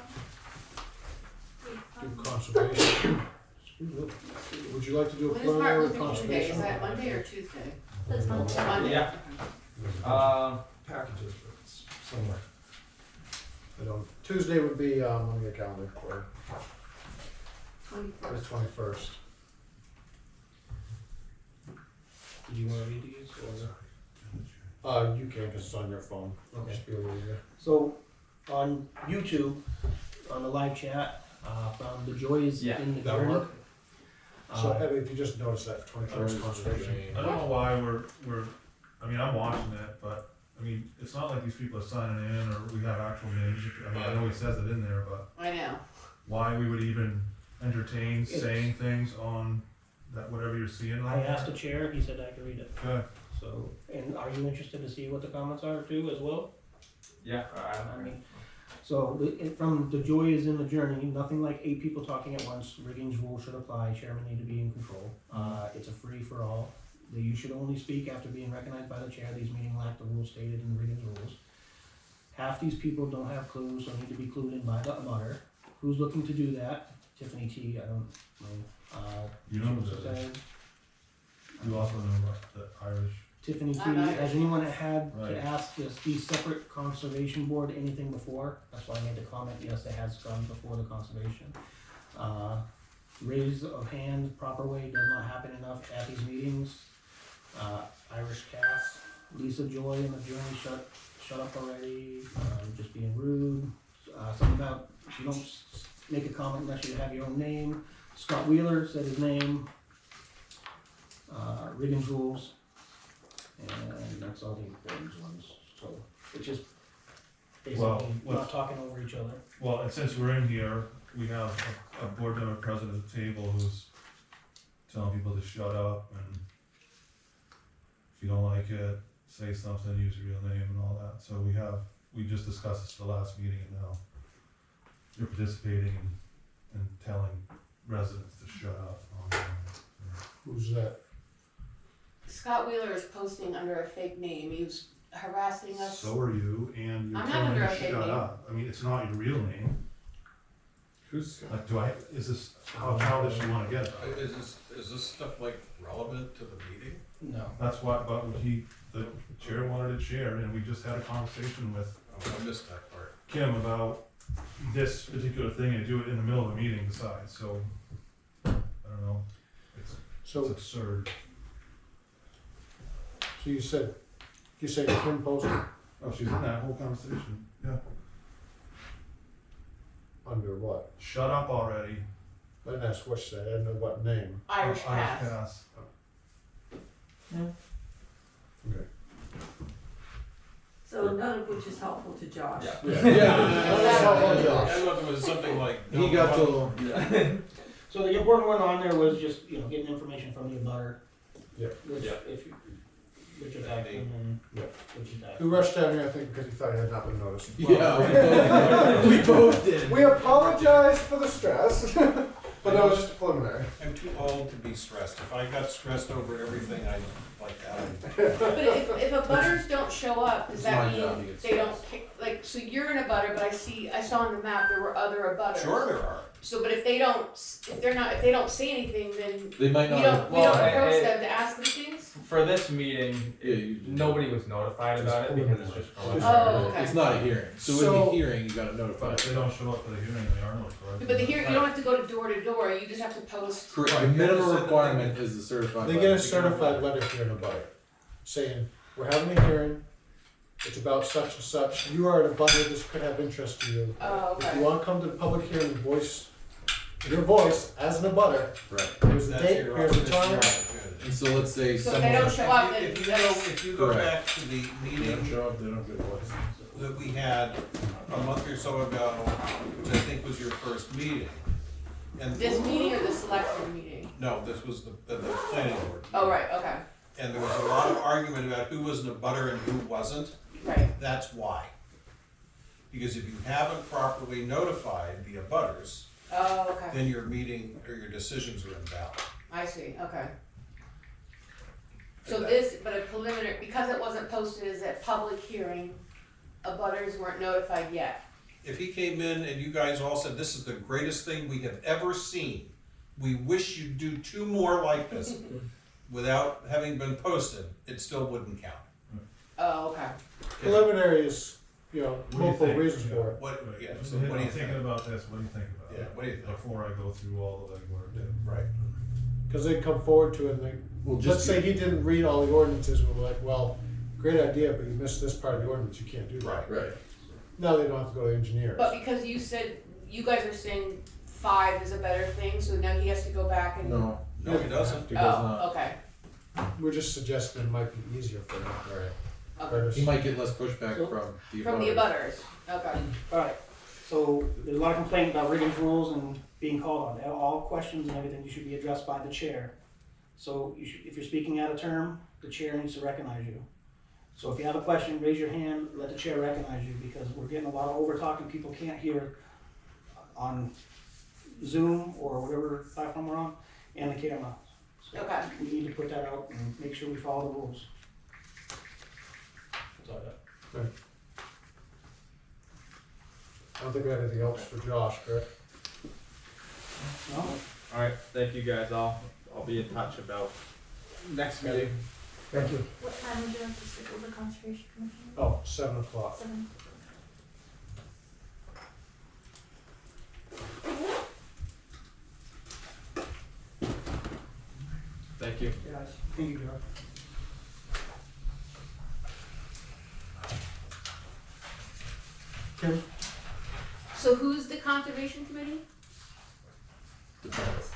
Do conservation. Would you like to do a When is Martin preliminary Luther King Day? conservation? Is that Monday or Tuesday? That's Monday. Monday. Yeah. Packages, but it's somewhere. I don't, Tuesday would be, let me get a calendar for the 21st. 21st. Did you wanna read these or? You can, cause it's on your phone. Okay. Just be a little easier. So, on YouTube, on the live chat, from the Joys Yeah, in the that Journey. work? So, Uh, Abby, if you just notice that 21st conservation. I don't know why I mean, I'm watching it, but, I mean, it's not like these people are signing in, or we have actual names. I mean, I know he says it in there, but I know. why we would even entertain It's- saying things on that, whatever you're seeing on I there? asked the chair, he said I could read it. Okay. So, and are you interested to see what the comments are too as well? Yeah. I mean, so from the joy is in the journey, nothing like 8 people talking at once. Rigging's rules should apply. Chairman need to be in control. It's a free for all. You should only speak after being recognized by the chair. These meetings lack the rules stated in the Rigging's rules. Half these people don't have clues, so need to be clued in by the abutter. Who's looking to do that? Tiffany T. I don't know. You know who that is. said- You also know about the Irish. Tiffany T, I'm Irish. has anyone had Right. to ask the separate conservation board anything before? That's why I made the comment, yes, it has gone before the conservation. Raise of hand, proper way does not happen enough at these meetings. Irish Cass, Lisa Joy in the journey, shut up already, just being rude. Something about, you don't make a comment unless you have your own name. Scott Wheeler said his name. Riggins rules. And that's all the important ones, so it's just Well, basically not talking over each other. Well, and since we're in here, we have a board member present at the table who's telling people to shut up, and if you don't like it, say something, use your real name and all that. So we just discussed this at the last meeting, and now you're participating and telling residents to shut up. Who's that? Scott Wheeler is posting under a fake name. He was harassing us. So are you, and you're I'm not telling under me a to fake shut name. up. I mean, it's not your real name. Who's, Like, is this how childish you wanna get? is this stuff like relevant to the meeting? No. That's why, but the chair wanted to share, and we just had a conversation with Oh, I missed that part. Kim about this particular thing, and do it in the middle of a meeting besides, so, I don't know, it's So absurd. you said Kim posted Oh, she's in that whole conversation, yeah. under what? Shut up already, I didn't ask which side, I didn't know what name. Irish Pass. Pass. Okay. So none of which is helpful to Josh. Yeah. Yeah. I don't know if it was something like. He got the, So the important one on there was just, getting information from the abutter. Yeah. Which, Yeah. if you, which is that, and then, Yeah. which is that. Who rushed down here, I think, because he thought he had not been noticed. yeah, we both did. We apologize for the stress, but that was just a preliminary. I'm too old to be stressed. If I got stressed over everything, I'd like that. But if a butters don't show up, does It's that my job to mean get they don't, like, so you're in a butter, but I saw on the map there were other abutters. Sure there are. So, but if they don't say anything, then They might we not. don't Well, approach it- them to ask them things? For this meeting, Yeah, you- nobody was notified about it because it's just preliminary. Oh, okay. It's not a hearing. So with So- a hearing, you gotta notify. But if they don't show up for the hearing, they are notified. But the hearing, you don't have to go to door, you just have to post. Correct. Right, The you minimum just said that requirement is the certified. They get letter. a certified letter here in a butter, saying, we're having a hearing, it's about such and such, you are in a butter, this could have interest to you. Oh, If you okay. wanna come to the public hearing and voice your voice as an abutter, Right. here's the That's date, your- here's the that's your time. opportunity. And so let's say So if they don't someone. show up, then If you go, that's, if you go Correct. back to the They don't meeting show up, they don't get voice. that we had a month or so ago, which I think was your first meeting. And this meeting or the selectmen meeting? no, this was the planning board. Oh, right, okay, And there was a lot of argument about who was an abutter and who wasn't. right. That's why. Because if you haven't properly notified the abutters, Oh, okay, then your meeting or your decisions are invalid. I see, okay. So And that- this, but a preliminary, because it wasn't posted as a public hearing, abutters weren't notified yet. If he came in and you guys all said, this is the greatest thing we have ever seen, we wish you'd do 2 more like this, without having been posted, it still wouldn't count. Oh, okay. Preliminary is, What do you multiple think? reasons Yeah. for it. What, Right. yeah, I'm so what do you thinking think? about this, what do you think about it? Yeah, what do you think? Before I go through all the legwork. Right. Cause they come forward to it and they, Well, let's just say he didn't read all the ordinances, and we're like, well, great idea, but you missed this part of the ordinance, you can't do that. right. Now they don't have to go to engineers. But because you said, you guys are saying 5 is a better thing, so now he has to go back and. No, No, he doesn't. it does not. Oh, okay, We're just suggesting it might be easier for him. Right. okay. Curtis. He might get less pushback So- from the. From the abutters. abutters, okay. Alright, so there's a lot of complaint about Riggins rules and being called on. All questions and everything, you should be addressed by the chair. So you should, if you're speaking out of term, the chair needs to recognize you. So if you have a question, raise your hand, let the chair recognize you, because we're getting a lot of over talking, people can't hear on Zoom or whatever platform we're on, and the camera. So Okay. we need to put that out and make sure we follow the rules. That's all I got. I don't think we have anything else for Josh, correct? No? Alright, thank you guys, I'll be in touch about next meeting. Thank you. What time would you like to stick with the conservation commission? Oh, 7 o'clock. 7. Thank you. Yes. Thank you, Josh. Kim? So who's the conservation committee? Depends.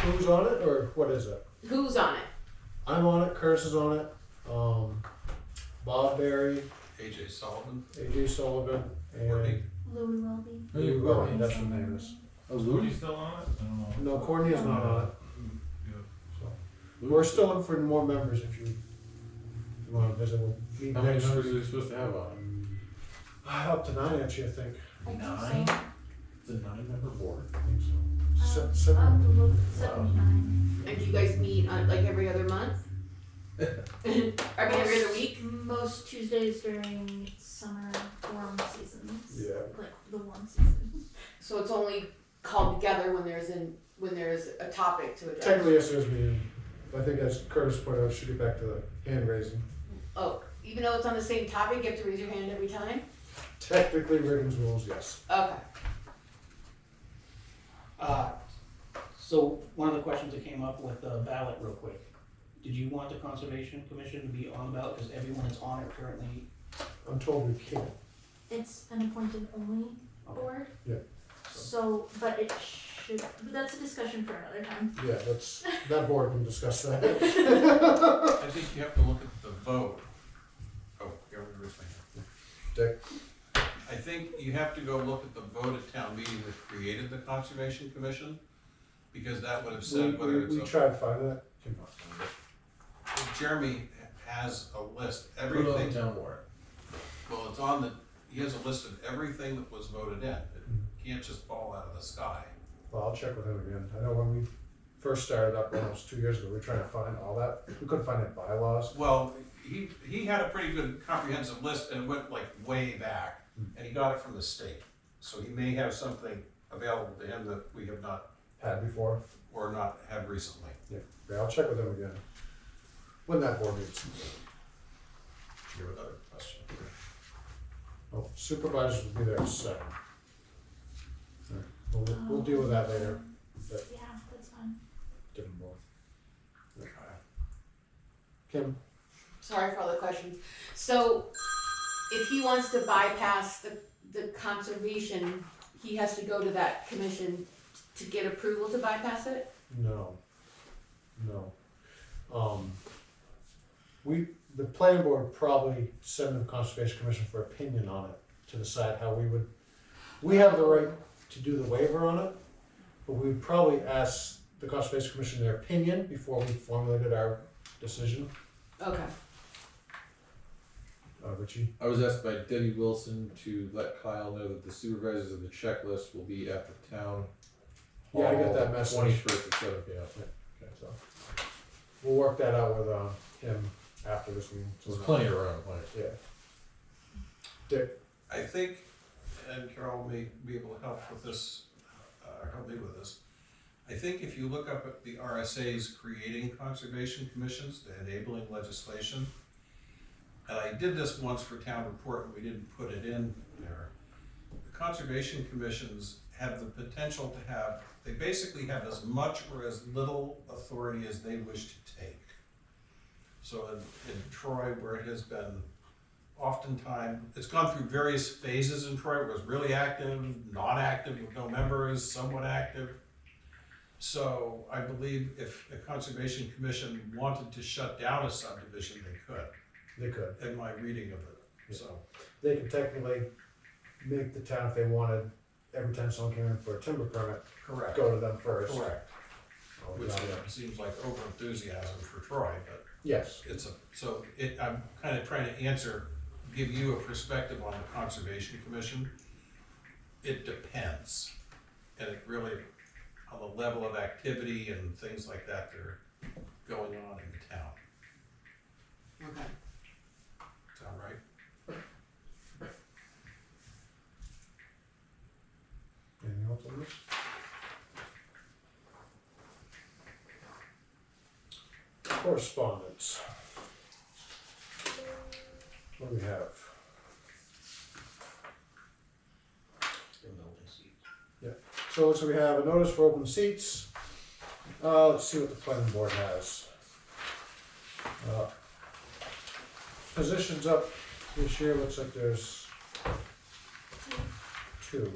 Who's on it, or what is it? Who's on it? I'm on it, Curtis is on it, Bob Berry, AJ Sullivan, AJ Sullivan, Courtney. and Louis Welby. Lou Welby, that's her name is. Oh, Is Louis? he still on it? I don't know. No, Courtney is not on it. Yeah. We're still looking for more members if you wanna visit, we'll meet How many next members are week. we supposed to have on? Up to 9 actually, I think. I think Nine? so. It's a 9-member board. I think so. I'll Seven. have to look. 79. And do you guys meet on like every other month? I mean every other week? Most Tuesdays during summer warm seasons. Yeah. Like the warm season. So it's only called together when there's a topic to address? Technically, yesterday's meeting, I think as Curtis pointed out, should get back to the hand raising. Oh, even though it's on the same topic, you have to raise your hand every time? Technically, Riggins rules, yes. Okay. So one of the questions that came up with the ballot real quick, did you want the Conservation Commission to be on the ballot, because everyone that's on it currently? I'm told we can't. It's an appointed only board. Yeah. So, but it but that's a discussion for another time. Yeah, that board can discuss that. I think you have to look at the vote. Oh, get rid of my hand. Dick? I think you have to go look at the vote at town meeting that created the Conservation Commission, because that would have said whether it's We tried to find that. Jeremy has a list, Put it on everything, the town warrant. well, it's on the, he has a list of everything that was voted in. It can't just fall out of the sky. Well, I'll check with him again. I know when we first started up almost 2 years ago, we were trying to find all that. We couldn't find any bylaws. Well, he had a pretty good comprehensive list and went like way back, and he got it from the state. So he may have something available to him that we have not, Had before. or not had recently. Yeah, I'll check with him again. When that board meets. You have another question? Oh, supervisors will be there at 7. Alright, we'll deal with that later. But Yeah, that's fine. give them both. Kim? Sorry for all the questions. So, if he wants to bypass the conservation, he has to go to that commission to get approval to bypass it? No. The planning board probably send the conservation commission for opinion on it to decide how we have the right to do the waiver on it, but we would probably ask the conservation commission their opinion before we formulated our decision. Okay. Richie? I was asked by Debbie Wilson to let Kyle know that the supervisors of the checklist will be at the town. Yeah, I get that message. 21st at 7 p.m. Okay, so we'll work that out with him after this meeting. So There's plenty of room, Yeah. Dick? I think, and Carol may be able to help with this, help me with this. I think if you look up at the RSA's creating conservation commissions, the enabling legislation, and I did this once for town report, and we didn't put it in there. The conservation commissions have the potential to have, they basically have as much or as little authority as they wish to take. So in Troy, where it has been oftentimes, it's gone through various phases in Troy. It was really active, not active, with no members, somewhat active. So I believe if a conservation commission wanted to shut down a subdivision, they could. They could. In my reading of it, Yeah. so. They could technically make the town, if they wanted, every time someone came in for a timber permit, Correct. go to them first. Correct. Oh, Which yeah. seems like over enthusiasm for Troy, but Yes. I'm kind of trying to give you a perspective on the Conservation Commission. It depends, and it really, on the level of activity and things like that that are going on in the town. Okay. Sound right? Anything else on this? Correspondence. What do we have? So it looks like we have a notice for open seats. Let's see what the planning board has. Positions up this year, looks like there's 2.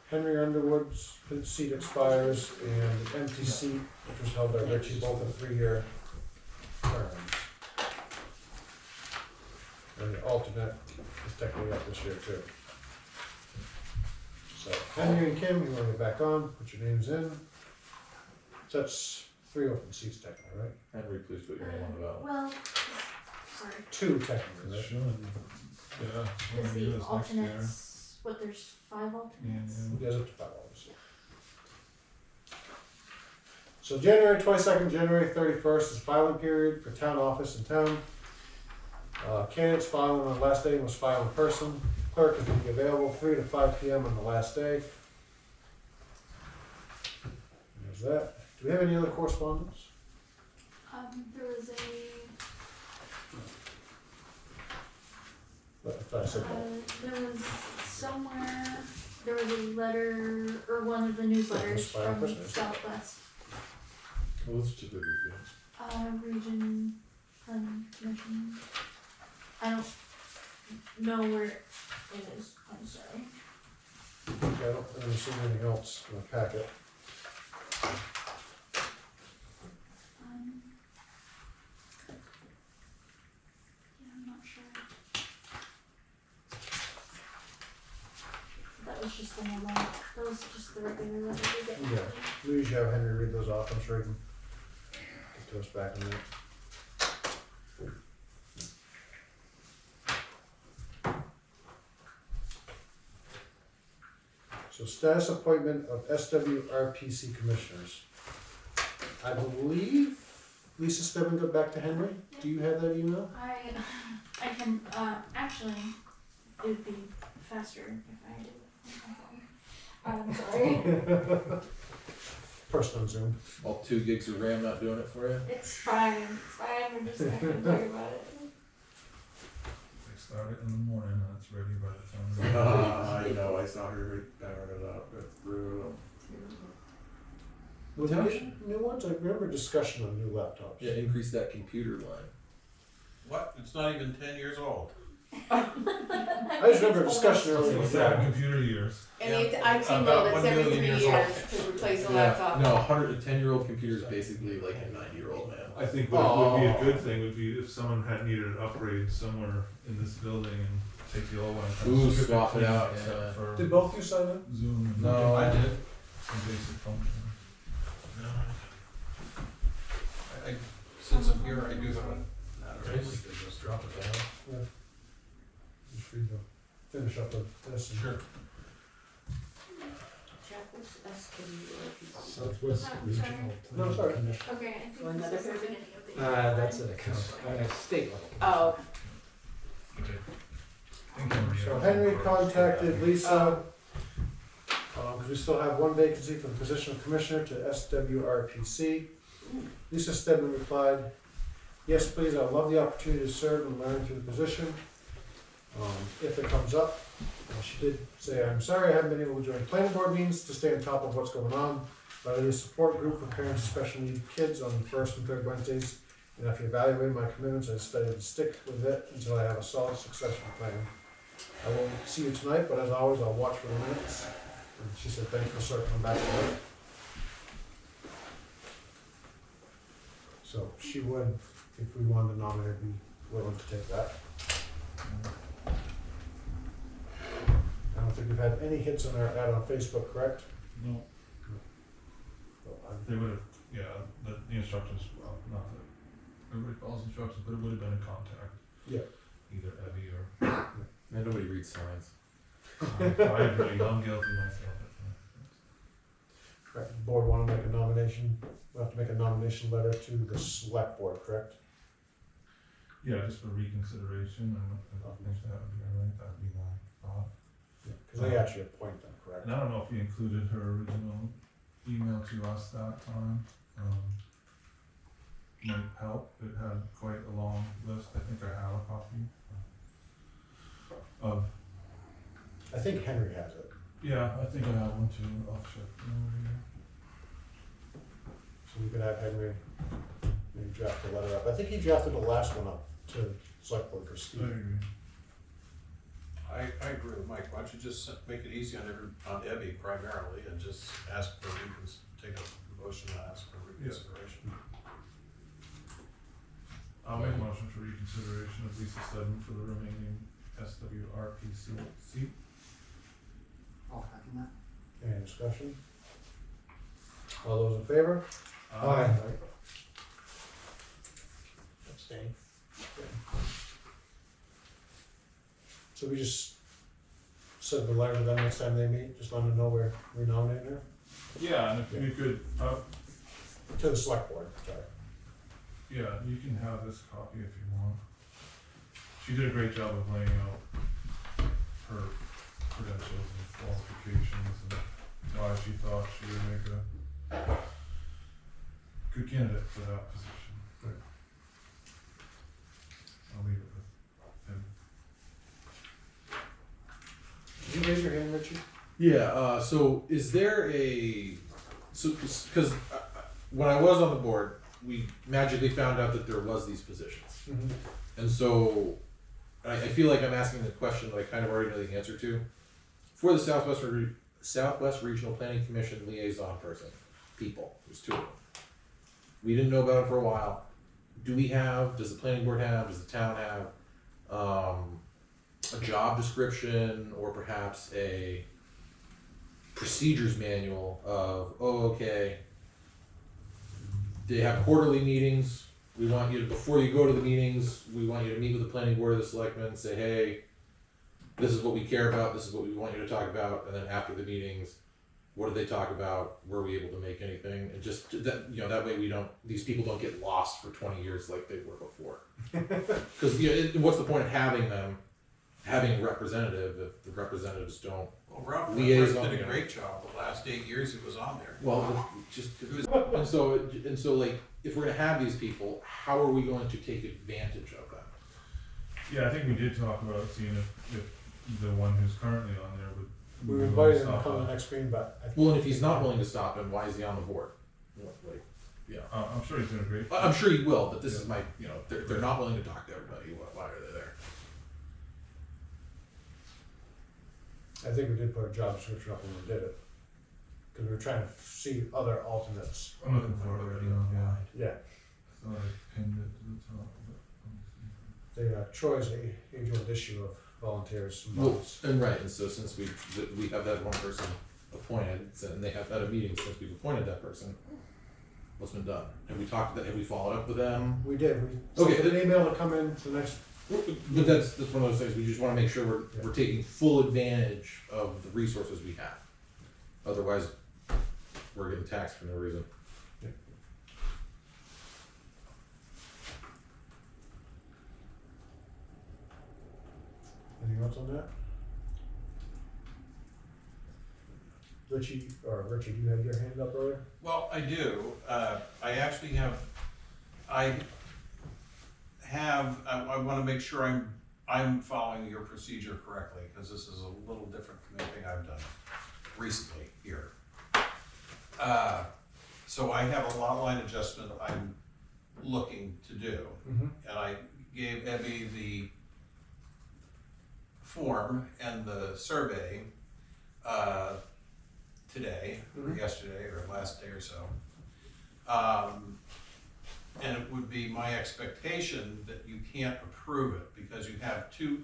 Henry Underwood's seat expires, and the empty seat, which was held by Richie, both in 3-year terms. And the alternate is technically up this year too. So Henry and Kim, you want to get back on, put your names in. So that's 3 open seats technically, right? Henry, please put your name on the ballot. Well, sorry. 2 technically, right? Yeah. Is the alternates, what, there's 5 alternates? Yeah. There's up to 5 hours. So January 22nd, January 31st is filing period for town office in town. Candidates filing on the last day must file in person. Clerk is to be available 3 to 5 p.m. on the last day. There's that. Do we have any other correspondence? There was If I said that. there was somewhere, there was a letter, or one of the newsletters Fire from Christmas. Southwest, Well, let's just do it. Region Planning Commission. I don't know where it is, I'm sorry. I don't think I've seen anything else in the packet. Yeah, I'm not sure. That was just the normal, that was just the regular letter we get. Yeah. We usually have Henry read those off, I'm sure he can get to us back in a minute. So status appointment of SWRPC commissioners. I believe Lisa Stebbins got back to Henry. Do you have that email? I can, actually, it would be faster if I did it on my phone. Sorry. Person on Zoom. All 2 gigs of RAM not doing it for you? It's fine, we're just not gonna talk about it. They start it in the morning and it's ready by the time. I know, I saw her powering it up. That's brutal. Will we get new ones? I remember discussion on new laptops. Yeah, increase that computer line. What? It's not even 10 years old. I just remember a discussion earlier. What's that, computer years? And the IT About bill that's 1 every million 3 years years old. to replace a Yeah, laptop. no, 110-year-old computer is basically like a 90-year-old man. I think what would be a good thing would be if someone had needed an upgrade somewhere in this building and take the old one. and Ooh, strip swap it clean out, except yeah. for Did both of you sign up? Zoom and No. I did. some basic functions. No. Since I'm here, I do have a. Just drop it down. Just read the, finish up with this. And Sure. Jack, what's SWRPC? Southwest Oh, Regional sorry. Planning No, sorry. Commission. Okay, I think Or this another is the person? beginning of the. That's an account, state level. Oh, So Henry contacted Lisa, because we still have one vacancy for the position of commissioner to SWRPC. Lisa Stedman replied, yes, please, I would love the opportunity to serve and learn through the position, if it comes up. She did say, I'm sorry I haven't been able to join planning board meetings to stay on top of what's going on, but I lead a support group for parents of special needs kids on the first and third Wednesdays, and after evaluating my commitments, I decided to stick with it until I have a solid succession plan. I won't see you tonight, but as always, I'll watch for the minutes. And she said, thanks for circling back to her. So she would, if we wanted to nominate, be willing to take that. I don't think we've had any hits on our ad on Facebook, correct? No, So they would have, yeah, the instructions, well, not that everybody follows instructions, but it would have been in contact. Yeah. Either Abby or, Man, nobody reads signs. I agree, I'm guilty myself. correct. The board want to make a nomination, we'll have to make a nomination letter to the select board, correct? Yeah, just for reconsideration, and I think that would be alright, that'd be my thought. Because they actually appoint them, correct? And I don't know if we included her original email to us that time. Might help, it had quite a long list, I think I have a copy of, I think Henry has it. yeah, I think I have one too, I'll check. So we could have Henry maybe draft the letter up. I think he drafted the last one up to select board for I Steve. agree. I agree with Mike. Why don't you just make it easy on Abby primarily and just ask for take a motion to ask for reconsideration. I'll make a motion for reconsideration of Lisa Stedman for the remaining SWRPC seat. I'll second that. Any discussion? All those in favor? Abstain. So we just send the letter to them next time they meet, just let them know we're renominating her Yeah, and if you could, to the select board, sorry. yeah, you can have this copy if you want. She did a great job of laying out her credentials and qualifications and why she thought she would make a good candidate for that position. Right. I'll leave it with him. Did you raise your hand, Richie? Yeah, so is there because when I was on the board, we magically found out that there was these positions. Mm-hmm. And so I feel like I'm asking the question that I kind of already know the answer to. For the Southwest Regional Planning Commission liaison person, people, there's 2 of them. We didn't know about it for a while. Does the planning board have, does the town have, a job description or perhaps a procedures manual of, okay, they have quarterly meetings, we want you to, before you go to the meetings, we want you to meet with the planning board of the selectmen and say, hey, this is what we care about, this is what we want you to talk about, and then after the meetings, what did they talk about, were we able to make anything, and just that, that way these people don't get lost for 20 years like they were before. Because what's the point of having a representative if the representatives don't Well, Ralph liaison, did a great job the last 8 years he was on there. well, and so like, if we're gonna have these people, how are we going to take advantage of them? Yeah, I think we did talk about seeing if the one who's currently on there would. We would invited him to stop come to by. the next meeting, but. Well, and if he's not willing to stop him, why is he on the board? Like, I'm sure he's doing a great. I'm sure he will, but this is my, they're not willing to talk to everybody. Why are they there? I think we did put a job description up when we did it. Cause we were trying to see other alternates. I'm looking for it already online. Yeah, I thought I pinned it to the top. But let me see. the Troy's the age-old issue of volunteers. and Well, volunteers. and so since we have that one person appointed, and they have had a meeting since we've appointed that person, what's been done? Have we have we followed up with them? We did, Okay. sent an email to come in to the next, But that's one of those things, we just wanna make sure we're taking full advantage of the resources we have. Otherwise, we're getting taxed for no reason. anything else on that? Richie, you had your hand up earlier? Well, I do. I actually have, I want to make sure I'm following your procedure correctly, because this is a little different from anything I've done recently here. So I have a lot line adjustment I'm looking to do. Mm-hmm. And I gave Ebby the form and the survey today, or yesterday, or last day or so. And it would be my expectation that you can't approve it because you have two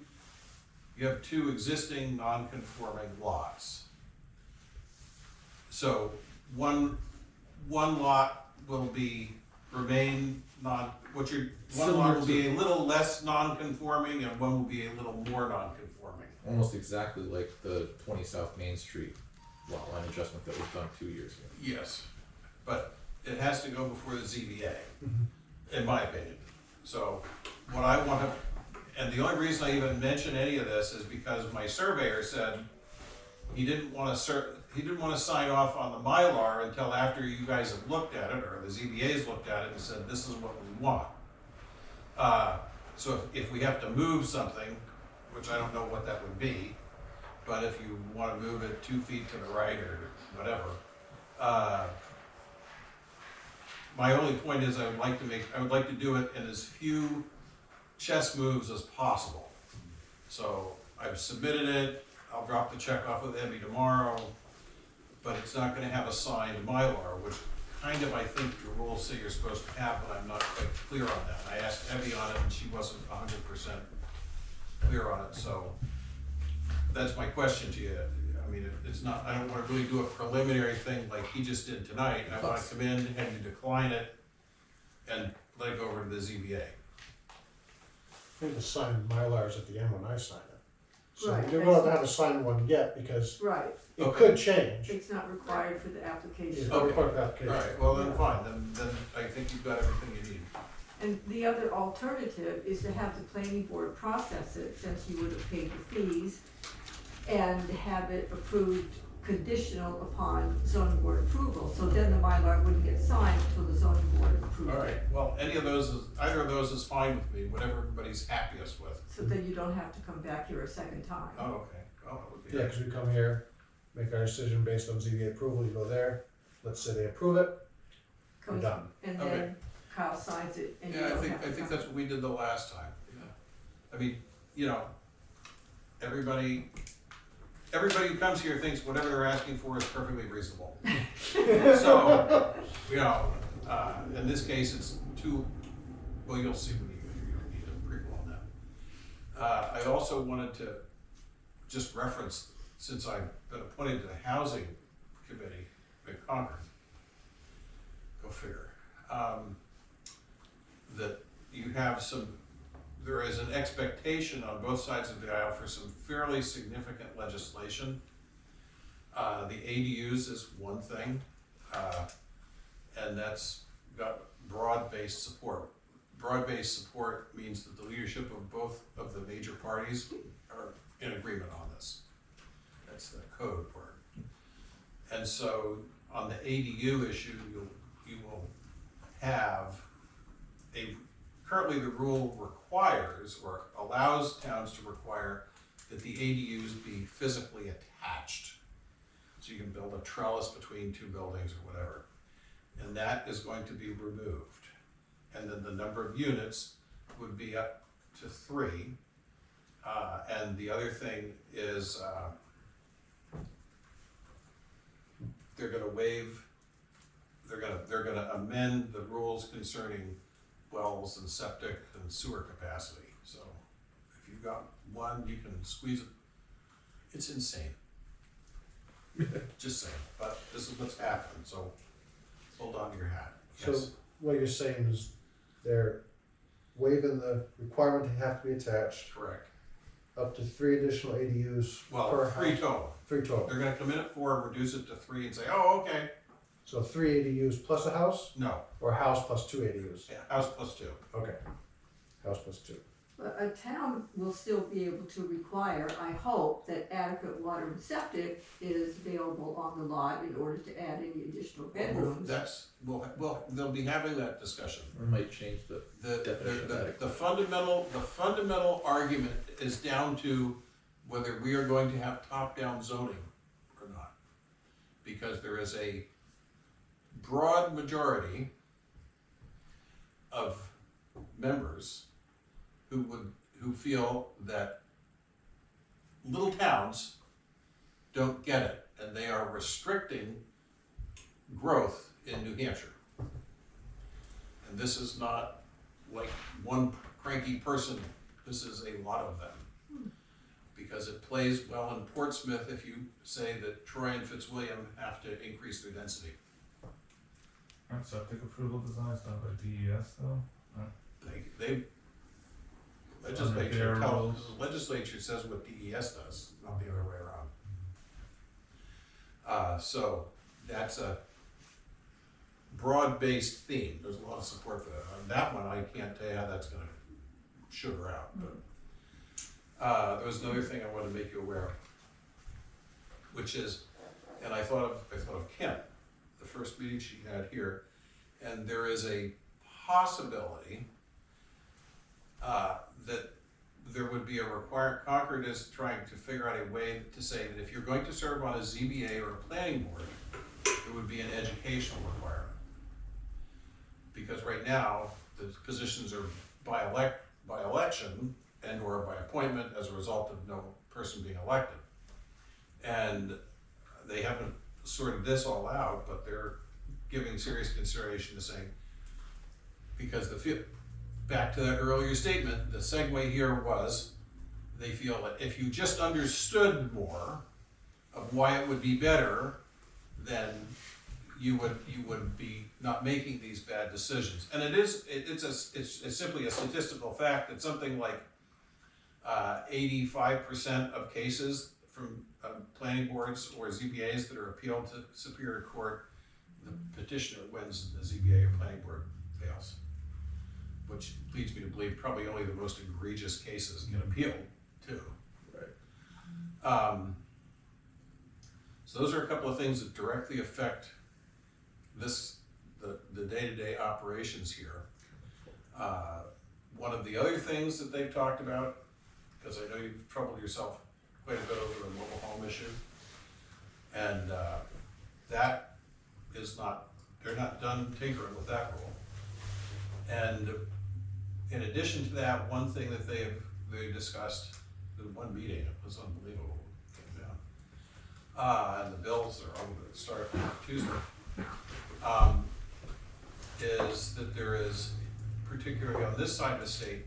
existing non-conforming lots. So one lot will remain one lot will be a little less non-conforming and one will be a little more non-conforming. Almost exactly like the 20 South Main Street lot line adjustment that was done 2 years ago. Yes, but it has to go before the ZBA, in my opinion. So what I want to, and the only reason I even mention any of this is because my surveyor said he didn't want to sign off on the Mylar until after you guys have looked at it, or the ZBA's looked at it and said, this is what we want. So if we have to move something, which I don't know what that would be, but if you want to move it 2 feet to the right or whatever, my only point is I would like to do it in as few chess moves as possible. So I've submitted it, I'll drop the check off with Ebby tomorrow, but it's not gonna have a signed Mylar, which kind of I think your rules say you're supposed to have, but I'm not quite clear on that. I asked Ebby on it and she wasn't 100% clear on it, so that's my question to you. I mean, it's not, I don't wanna really do a preliminary thing like he just did tonight. I wanna come in and you decline it and let it go over to the ZBA. I think the signed Mylars at the end when I sign it. So Right, we don't have a signed one yet because Right, it Okay. could change. it's not required for the application. It's Okay. not part of the application. Alright, well then fine, then I think you've got everything you need. And the other alternative is to have the planning board process it, since you would have paid the fees, and have it approved conditional upon zoning board approval. So then the Mylar wouldn't get signed until the zoning board approved it. Alright, well, either of those is fine with me, whatever everybody's happiest with. So then you don't have to come back here a second time. Oh, okay, well, that would be. Yeah, because we come here, make our decision based on ZBA approval, you go there, let's say they approve it, we're Comes- done. And Okay. then Kyle signs it and you Yeah, don't I have to think come. that's what we did the last time, yeah. I mean, everybody, everybody who comes here thinks whatever they're asking for is perfectly reasonable. So, you know, in this case, it's well, you'll see when you don't need a prequel on that. I also wanted to just reference, since I've been appointed to the Housing Committee at Concord, go figure, that you have there is an expectation on both sides of the aisle for some fairly significant legislation. The ADUs is one thing, and that's got broad-based support. Broad-based support means that the leadership of both of the major parties are in agreement on this. That's the code part. And so on the ADU issue, you will have currently the rule requires or allows towns to require that the ADUs be physically attached. So you can build a trellis between two buildings or whatever. And that is going to be removed. And then the number of units would be up to 3. And the other thing is they're gonna amend the rules concerning wells and septic and sewer capacity. So if you've got one, you can squeeze it. It's insane. Just saying, but this is what's happened, so hold on to your hat. So Yes. what you're saying is they're waiving the requirement to have to be attached, Correct. up to 3 additional ADUs Well, per 3 house. total. 3 total. They're gonna come in at 4, reduce it to 3 and say, oh, okay. So 3 ADUs plus a house, No, or a house plus 2 ADUs? yeah, house plus 2. Okay, house plus 2. But a town will still be able to require, I hope, that adequate water and septic is available on the lot in order to add any additional bedrooms. Well, they'll be having that discussion. We might change the definition of adequate. The fundamental argument is down to whether we are going to have top-down zoning or not. Because there is a broad majority of members who feel that little towns don't get it, and they are restricting growth in New Hampshire. And this is not like one cranky person, this is a lot of them. Because it plays well in Portsmouth if you say that Troy and Fitzwilliam have to increase their density. Aren't septic approval designs done by DES though? They Their rules. the legislature says what DES does, not the other way around. So that's a broad-based theme. There's a lot of support for that. On that one, I can't tell you how that's gonna sugar out, but there was another thing I wanted to make you aware of, which is, and I thought of Kim, the first meeting she had here, and there is a possibility that there would be a requirement. Concord is trying to figure out a way to say that if you're going to serve on a ZBA or a planning board, there would be an educational requirement. Because right now, the positions are by election and or by appointment as a result of no person being elected. And they haven't sorted this all out, but they're giving serious consideration to saying, because back to that earlier statement, the segue here was, they feel that if you just understood more of why it would be better, then you would be not making these bad decisions. And it's simply a statistical fact that something like 85% of cases from planning boards or ZBAs that are appealed to Superior Court, the petitioner wins, the ZBA or planning board fails. Which leads me to believe probably only the most egregious cases get appealed too. Right. So those are a couple of things that directly affect the day-to-day operations here. One of the other things that they've talked about, because I know you've troubled yourself quite a bit over the mobile home issue, and that is not, they're not done tinkering with that rule. And in addition to that, one thing that they discussed in one meeting, it was unbelievable, came down, and the bills are going to start Tuesday, is that there is, particularly on this side of the state,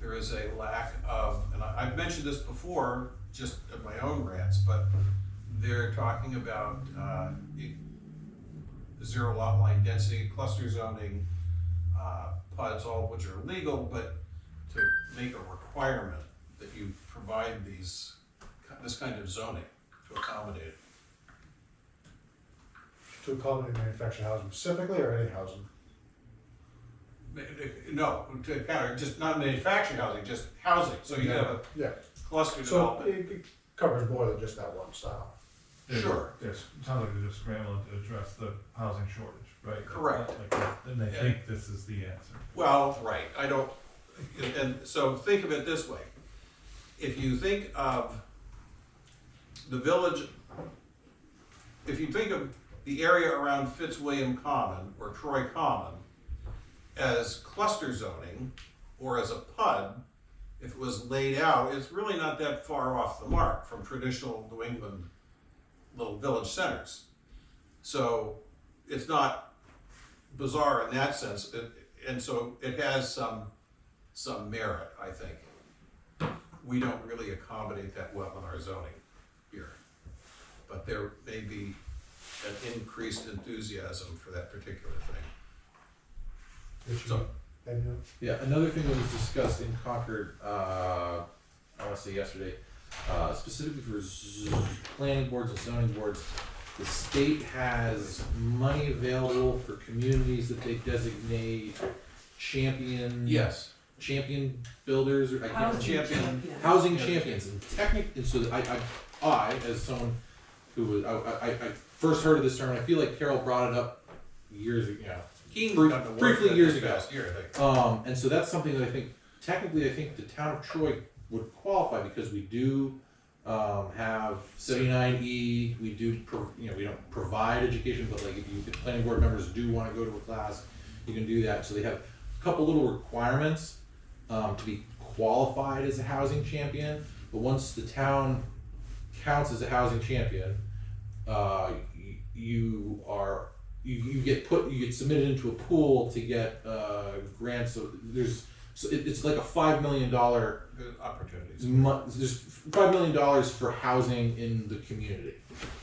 there is a lack of, and I've mentioned this before, just at my own rants, but they're talking about zero lot line density, cluster zoning, PUDs, all of which are legal, but to make a requirement that you provide this kind of zoning to accommodate it. To accommodate manufactured housing specifically, or any housing? No, to kind of just not manufactured housing, just housing, so you have a Yeah, cluster so development. it covers more than just that one style. Sure. Yes, it sounds like they're just scrambling to address the housing shortage, right? Correct. And they think this is the answer. Well, right, I don't, and so think of it this way. If you think of the village, if you think of the area around Fitzwilliam Common or Troy Common as cluster zoning or as a PUD, if it was laid out, it's really not that far off the mark from traditional New England little village centers. So it's not bizarre in that sense, and so it has some merit, I think. We don't really accommodate that well in our zoning here, but there may be an increased enthusiasm for that particular thing. So, Yeah, another thing that was discussed in Concord, I want to say yesterday, specifically for planning boards and zoning boards, the state has money available for communities that they designate champion. yes, Champion builders, or I can't Housing champions. housing champions, and so that I, as someone who was, I first heard of this term, and I feel like Carol brought it up years ago, briefly years ago. Last year, I think. And so that's something that I think, technically, I think the town of Troy would qualify because we do have 79E, we do, we don't provide education, but like if planning board members do want to go to a class, you can do that. So they have a couple little requirements to be qualified as a housing champion, but once the town counts as a housing champion, you get submitted into a pool to get grants. So it's like a $5 million opportunities. There's $5 million for housing in the community.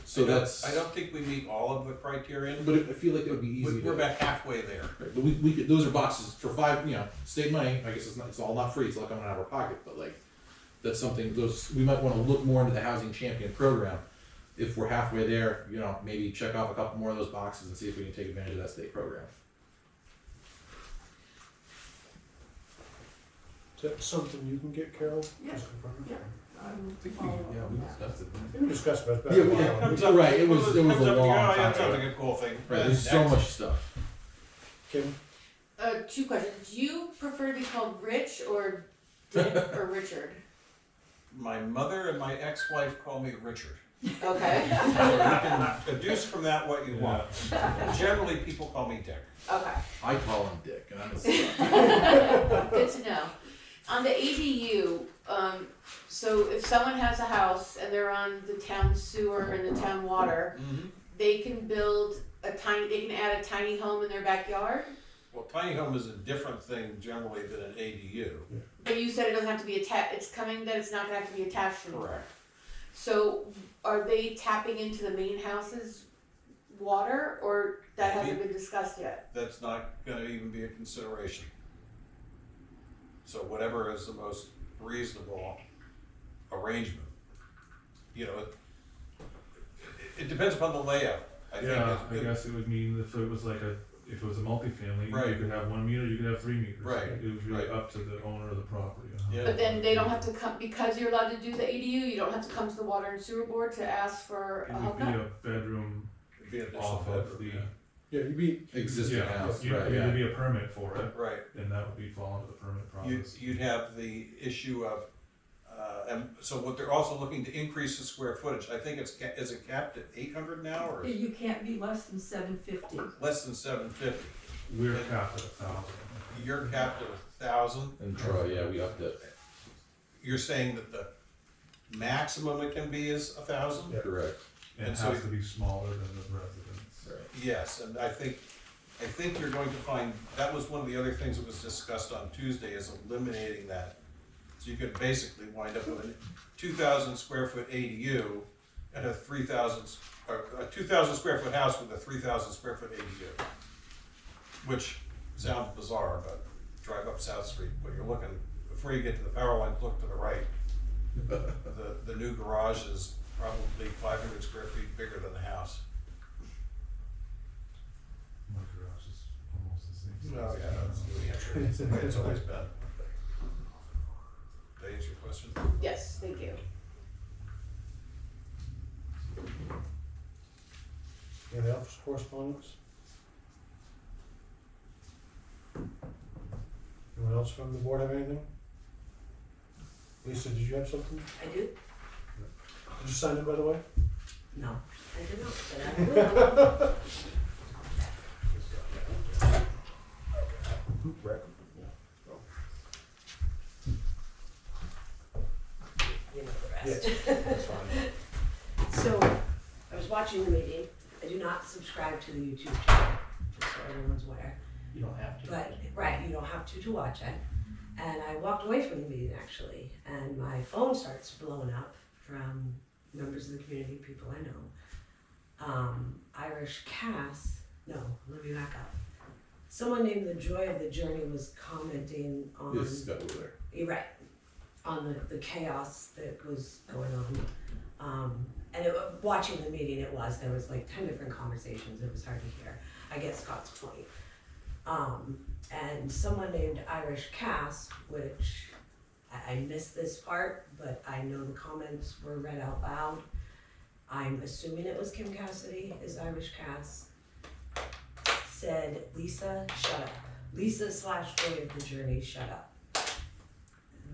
So I don't think we meet all of the criteria, but I feel like it would be easy. We're about halfway there. Right, but we could, those are boxes for state money. I guess it's all not free. It's not coming out of our pocket, but like that's something. We might want to look more into the housing champion program. If we're halfway there, maybe check off a couple more of those boxes and see if we can take advantage of that state program. Is that something you can get, Carol? Yeah. Just confirm it? Yeah. We discussed it. We discussed it. Right. It was a long time That's ago. a cool thing. Right. There's so much stuff. Kim? 2 questions. Do you prefer to be called Rich or Dick or Richard? My mother and my ex-wife call me Richard. Okay. So you can deduce from that what you want. Generally, people call me Dick. Okay. I call him Dick, and I'm a Good to know. On the ADU, so if someone has a house and they're on the town sewer and the town water, they can they can add a tiny home in their backyard? Well, tiny home is a different thing generally than an ADU. But you said it doesn't have to be attached, it's coming that it's not gonna have to be attached anymore. Correct. So are they tapping into the main house's water, or that hasn't been discussed yet? That's not gonna even be a consideration. So whatever is the most reasonable arrangement. It depends upon the layout. I guess it would mean if it was if it was a multifamily, Right. you could have 1 meter, you could have 3 meters. Right, It was really right. up to the owner of the property. Yeah. But then they don't have to come, because you're allowed to do the ADU, you don't have to come to the water and sewer board to ask for It a would be hookup? a bedroom It'd be an additional off of bedroom, the, Yeah, you'd be, existing house, right? There'd be a permit for it, yeah. Right. and that would be fall under the permit process. You'd have the issue of, and so what they're also looking to increase the square footage. I think is it capped at 800 now or You can't be less than 750. less than 750? We're capped at 1,000. You're capped at 1,000. And Troy, yeah, we upped it. You're saying that the maximum it can be is 1,000? Yeah. Correct. And And it so- has to be smaller than the residence. Yes, and I think you're going to find, that was one of the other things that was discussed on Tuesday, is eliminating that. So you could basically wind up with a 2,000 square foot ADU and a 2,000 square foot house with a 3,000 square foot ADU. Which sounds bizarre, but drive up South Street, when you're looking, before you get to the power lines, look to the right. The new garage is probably 500 square feet bigger than the house. My garage is almost the same size. Oh, yeah, that's New Hampshire, it's the way it's always been. Did I answer your question? Yes, thank you. Anything else, correspondence? Anyone else from the board have anything? Lisa, did you have something? I do? Did you sign it, by the way? No, I did not, but I will. You know the rest. That's fine. So, I was watching the meeting. I do not subscribe to the YouTube channel, just so everyone's aware. You don't have to. But, right, you don't have to watch it. And I walked away from the meeting actually, and my phone starts blowing up from members of the community, people I know. Irish Cass, no, let me back up. Someone named The Joy of the Journey was commenting on, Yes, Scott Wheeler. you're right, on the chaos that was going on. And watching the meeting, there was like 10 different conversations, it was hard to hear. I get Scott's point. And someone named Irish Cass, which I missed this part, but I know the comments were read out loud. I'm assuming it was Kim Cassidy, is Irish Cass, said, Lisa, shut up. Lisa / Joy of the Journey, shut up.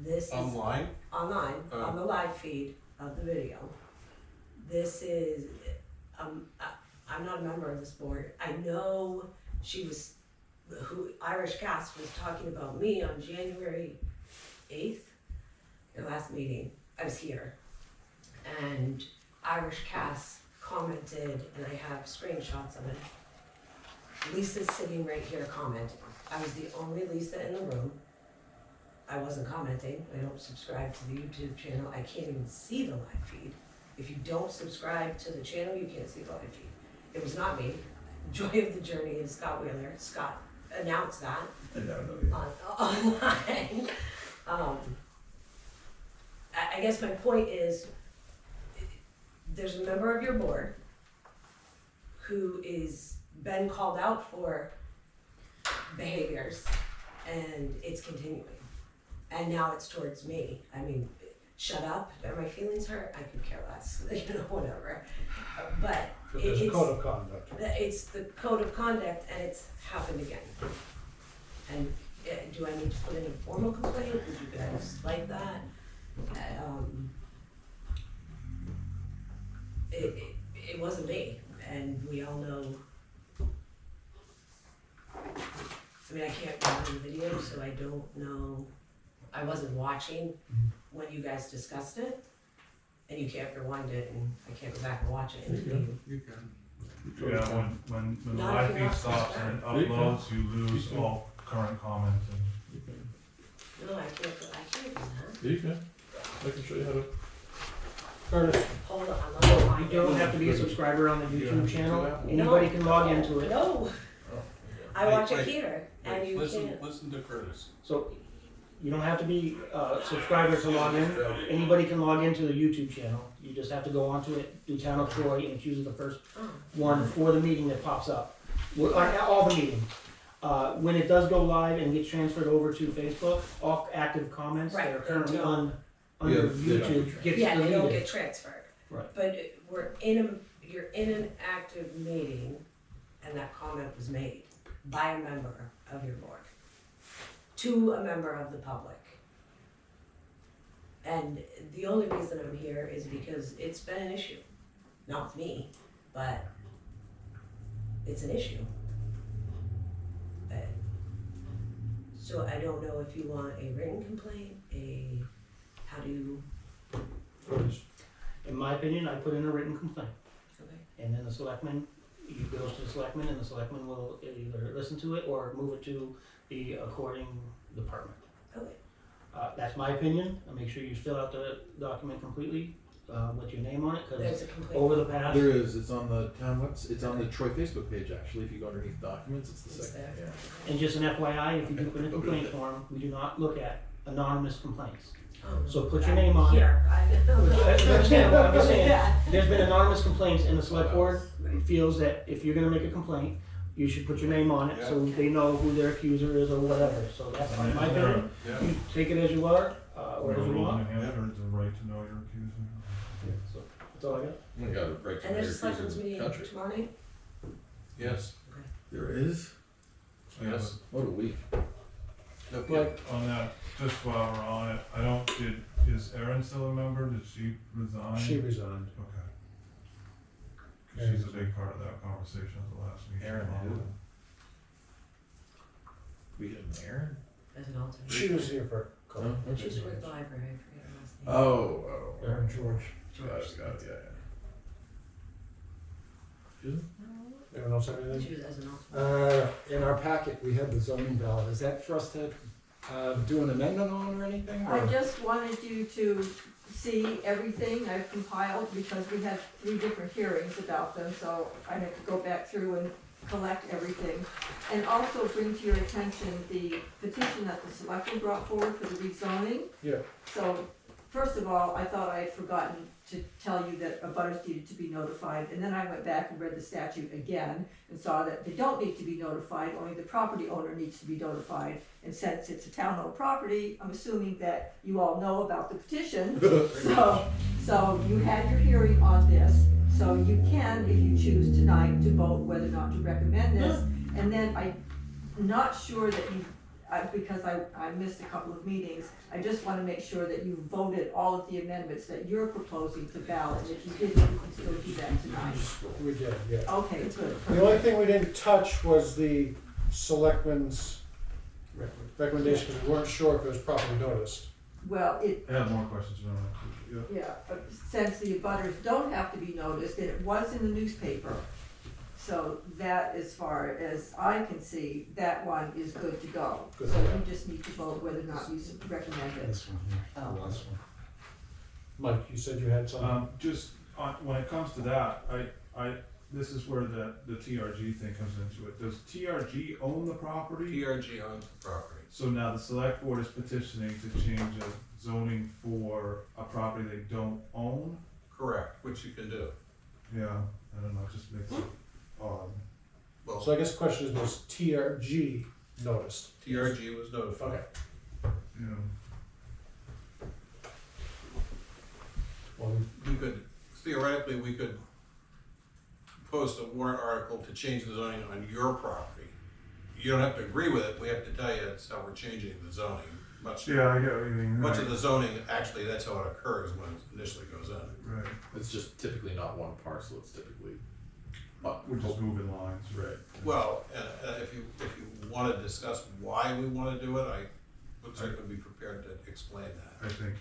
This is Online? online, Oh. on the live feed of the video. This is, I'm not a member of this board. I know Irish Cass was talking about me on January 8th, your last meeting. I was here. And Irish Cass commented, and I have screenshots of it. Lisa's sitting right here commenting. I was the only Lisa in the room. I wasn't commenting. I don't subscribe to the YouTube channel. I can't even see the live feed. If you don't subscribe to the channel, you can't see the live feed. It was not me. Joy of the Journey is Scott Wheeler. Scott announced that I don't know. online. I guess my point is, there's a member of your board who is been called out for behaviors, and it's continuing. And now it's towards me. I mean, shut up. Are my feelings hurt? I could care less. Whatever. But There's a it's code of conduct. it's the code of conduct, and it's happened again. And do I need to put in a formal complaint? Would you guys like that? It wasn't me, and we all know. I mean, I can't rewind the video, so I don't know. I wasn't watching when you guys discussed it, and you can't rewind it, and I can't go back and watch it. You can. Yeah, when the Not live if you're feed not stops and it You can. uploads, you lose all current comments and. No, I can't do that. You can. I can show you how to. Curtis, Hold on, I'm gonna You find it. don't have to be a subscriber on the You don't YouTube have to do channel. that? Anybody No, can log no, into it. No, I watch it Wait, here, and you can't. Listen to Curtis. So you don't have to be a subscriber to log in. Anybody can log into the YouTube channel. You just have to go onto it, do Town of Troy, and it's usually the first Oh. one for the meeting that pops up. All the meetings. When it does go live and gets transferred over to Facebook, all active comments that are Right, currently they under Yeah, they don't YouTube get gets Yeah, they don't deleted. get transferred. Right. But you're in an active meeting, and that comment was made by a member of your board to a member of the public. And the only reason I'm here is because it's been an issue. Not with me, but it's an issue. So I don't know if you want a written complaint, how do you, Curtis, In my opinion, I put in a written complaint. and then the selectmen, you go to the selectmen, and the selectmen will either listen to it or move it to the according department. Okay. That's my opinion, and make sure you fill out the document completely, with your name on it, cause There's a complaint. over the past. There is, it's on the town website, it's on the Troy Facebook page, actually, if you go underneath documents, it's the It's second, there. yeah. And just an FYI, if you do put in a Okay. complaint form, we do not look at anonymous complaints. Oh, So put I'm your name on it. here. I Understand what I'm just saying? Yeah. There's been anonymous complaints, and the select board feels that if you're gonna make a complaint, you should put your name on it, so they know who their accuser is or whatever, so that's my opinion. Yeah. You take it as you are, or as you Rule in want. New Hampshire, it's a right to know your accuser. So, that's all I got. We got a right to And know there's a your selectmen's accuser in meeting the country. tomorrow night? Yes, There is? yes. What a week. Okay. On that, just while we're on it, is Erin still a member? Did she resign? She resigned. Okay. 'Cause she's a big part of that conversation at the last meeting. Erin who? We get an Aaron? As an alternate. She was here for a couple. Oh, okay. She's with the library, I forget her last name. Oh, Aaron George. got it, yeah, Anyone else have anything? She was as an alternate. In our packet, we had the zoning ballot. Is that for us to, do an amendment on or anything? I or- just wanted you to see everything I've compiled, because we had 3 different hearings about them, so I had to go back through and collect everything. And also bring to your attention the petition that the selectmen brought forward for the rezoning. Yeah. So, first of all, I thought I had forgotten to tell you that abutters needed to be notified, and then I went back and read the statute again and saw that they don't need to be notified, only the property owner needs to be notified. And since it's a town-owned property, I'm assuming that you all know about the petition. So you had your hearing on this, so you can, if you choose tonight, to vote whether or not to recommend this. And then I'm not sure that you, because I missed a couple of meetings, I just wanna make sure that you voted all of the amendments that you're proposing to ballot. If you didn't, you can still do that tonight. We did, yeah. Okay, good. The only thing we didn't touch was the selectmen's recommendation, because we weren't sure if it was properly noticed. Well, I have more questions around that, too. yeah, since the abutters don't have to be noticed, and it was in the newspaper. So that, as far as I can see, that one is good to go. Good. So you just need to vote whether or not you recommend it. This one here. Oh. The last one. Mike, you said you had something? Just on, when it comes to that, this is where the TRG thing comes into it. Does TRG own the property? TRG owns the property. So now the select board is petitioning to change a zoning for a property they don't own? Correct, which you can do. Yeah, I don't know, it just makes it odd. Well, So I guess the question is, was TRG noticed? TRG was notified. Yeah. Well, We could, theoretically, we could post a warrant article to change the zoning on your property. You don't have to agree with it, we have to tell you that's how we're changing the zoning. Much Yeah, I get what you mean. Much right. of the zoning, actually, that's how it occurs when it initially goes in. Right, It's just typically not one parcel, it's typically. we're just moving lines. Right. Well, if you wanna discuss why we wanna do it, I would certainly be prepared to explain I that. think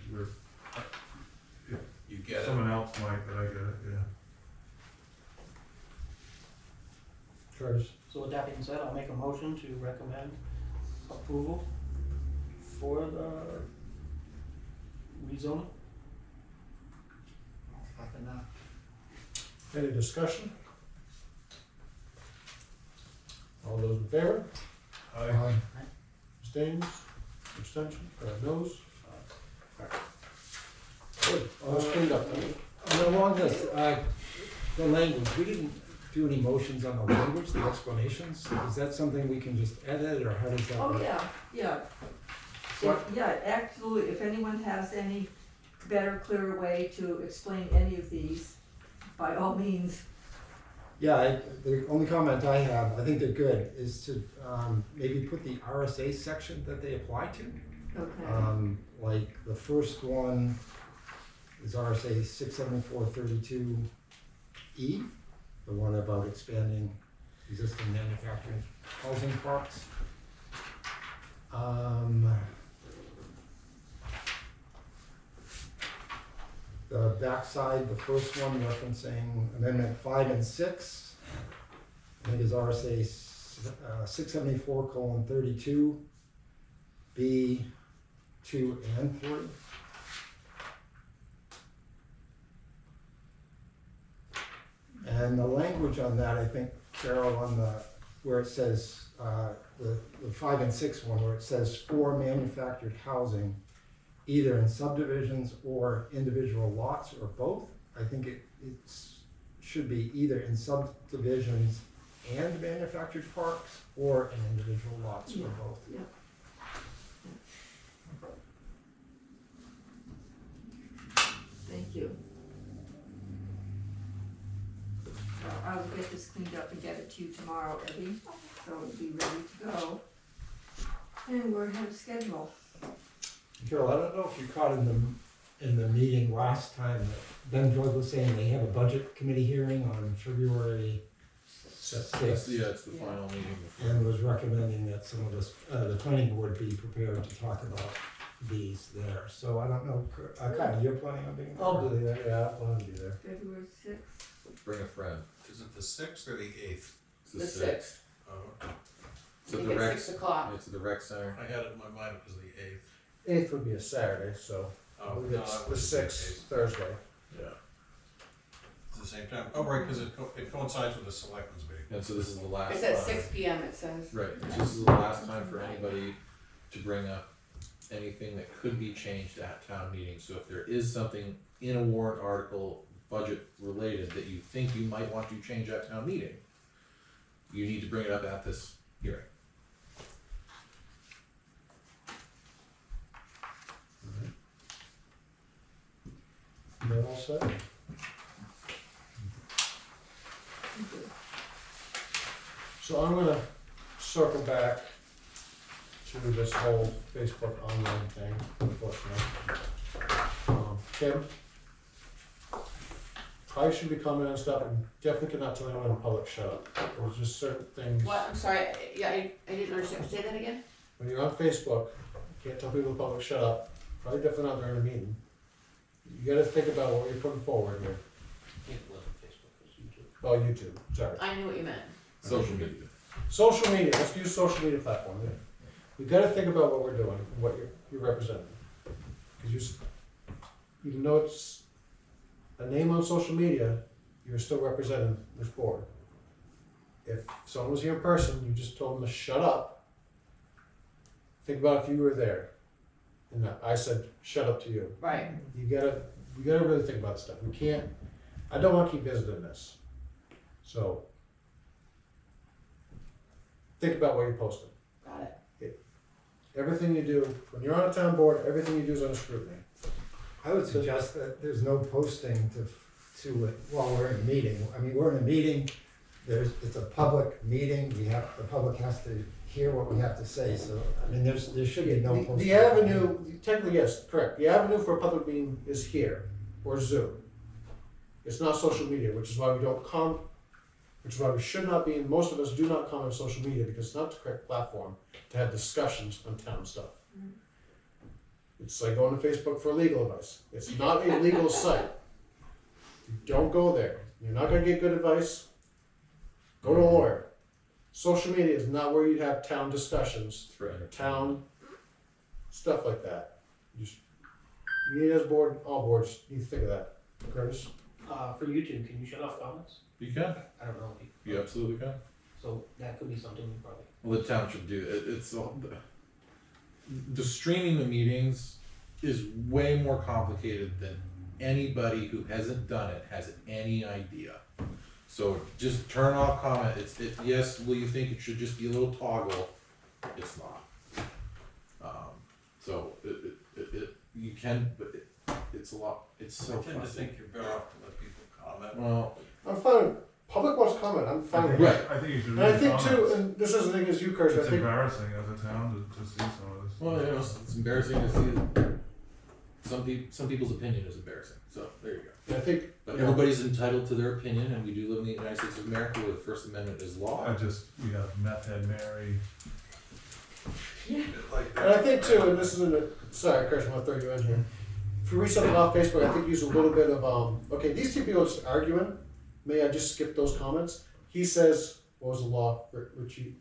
You get it? someone else might, but I get it, yeah. Curtis? So with that being said, I'll make a motion to recommend approval for the rezoning. Any discussion? All those in favor? Aye. Abstains? Abstention? Noes? Good, all that's cleaned up, huh? Along this, the language, we didn't do any motions on the language, the explanations. Is that something we can just edit, or how does that Oh, work? yeah. What? Yeah, absolutely. If anyone has any better, clearer way to explain any of these, by all means. Yeah, the only comment I have, I think they're good, is to maybe put the RSA section that they apply to. Okay. Like the first one is RSA 67432E, the one about expanding existing manufacturing housing parks. the backside, the first one referencing amendment 5 and 6, I think is RSA 674:32, B 2 and 3. And the language on that, I think, Carol, on the, where it says, the 5 and 6 one, where it says for manufactured housing, either in subdivisions or individual lots or both, I think it should be either in subdivisions and manufactured parks or in individual lots or both. Yeah. Thank you. So I will get this cleaned up and get it to you tomorrow, Eddie, so it'll be ready to go. And we're ahead of schedule. Carol, I don't know if you caught in the meeting last time that Ben Droyd was saying they have a budget committee hearing on February 6th. Yeah, it's the final meeting before. And was recommending that some of us, the planning board, be prepared to talk about these there. So I don't know, Kyle, you're planning on being there? I'll do that, yeah, I'll plan to be there. February 6th. Bring a friend. Is it the 6th or the 8th? It's The 6th. Oh, okay. It's at I the think rec. it's 6 o'clock. It's at the rec center. I had it in my mind it was the 8th. 8th would be a Saturday, so I Oh, believe no, it's it the was 6th, Thursday. Yeah. It's the same time. Oh, right, because it coincides with the selectmen's meeting. And so this is the last. It's at time. 6 p.m. it says. Right. So this is the last time for anybody to bring up anything that could be changed at town meeting. So if there is something in a warrant article, budget related, that you think you might want to change at town meeting, you need to bring it up at this hearing. You're all set? So I'm gonna circle back to this whole Facebook online thing, unfortunately. Kim? Probably should be commenting on stuff, and definitely cannot tell anyone in public shut up. There's just certain things. What? I'm sorry. Yeah, I didn't understand. Say that again. When you're on Facebook, you can't tell people in public shut up. Probably definitely not during a meeting. You gotta think about what you're putting forward here. Can't live on Facebook, it's YouTube. Oh, YouTube, sorry. I knew what you meant. Social media. Social media, let's use social media platform, yeah. We gotta think about what we're doing and what you're representing. Cause even though it's a name on social media, you're still representing this board. If someone was here in person, you just told them to shut up. Think about if you were there and I said, shut up to you. Right. We gotta really think about stuff. We can't, I don't wanna keep visiting this. So, think about what you're posting. Got it. Everything you do, when you're on a town board, everything you do is under scrutiny. I would suggest that there's no posting to it while we're in a meeting. I mean, we're in a meeting, it's a public meeting, the public has to hear what we have to say, so, I mean, there should be no posting. The avenue, technically, yes, correct. The avenue for a public meeting is here, or Zoom. It's not social media, which is why we don't which is why we should not be, and most of us do not comment on social media, because it's not the correct platform to have discussions on town stuff. It's like going to Facebook for legal advice. It's not a legal site. Don't go there. You're not gonna get good advice. Go to a lawyer. Social media is not where you have town discussions, town stuff like that. You need as board, all boards need to think of that. Curtis? For YouTube, can you shut off comments? You can. I don't know. You absolutely can. So that could be something we probably. Well, the town should do it. It's the streaming the meetings is way more complicated than anybody who hasn't done it has any idea. So just turn off comment. Yes, will you think it should just be a little toggle? It's not. So you can, but it's a lot. It's so. I tend to think you're better off to let people comment. Well, I'm fine. Public wants to comment. I'm fine with Right. that. I think you should And read I think comments. too, and this is the thing is you, Curtis, I It's think embarrassing as a town to see some of this. well, you know, it's embarrassing to see that some people's opinion is embarrassing. So there you go. I think But everybody's entitled to their opinion, and we do live in the United States of America where the First Amendment is law. We have meth head Mary. Like And I think too, and this isn't sorry, Chris, I'm gonna throw you in here. if you read something off Facebook, I think use a little bit of, okay, these two people are just arguing, may I just skip those comments? He says, what was the law, Richie?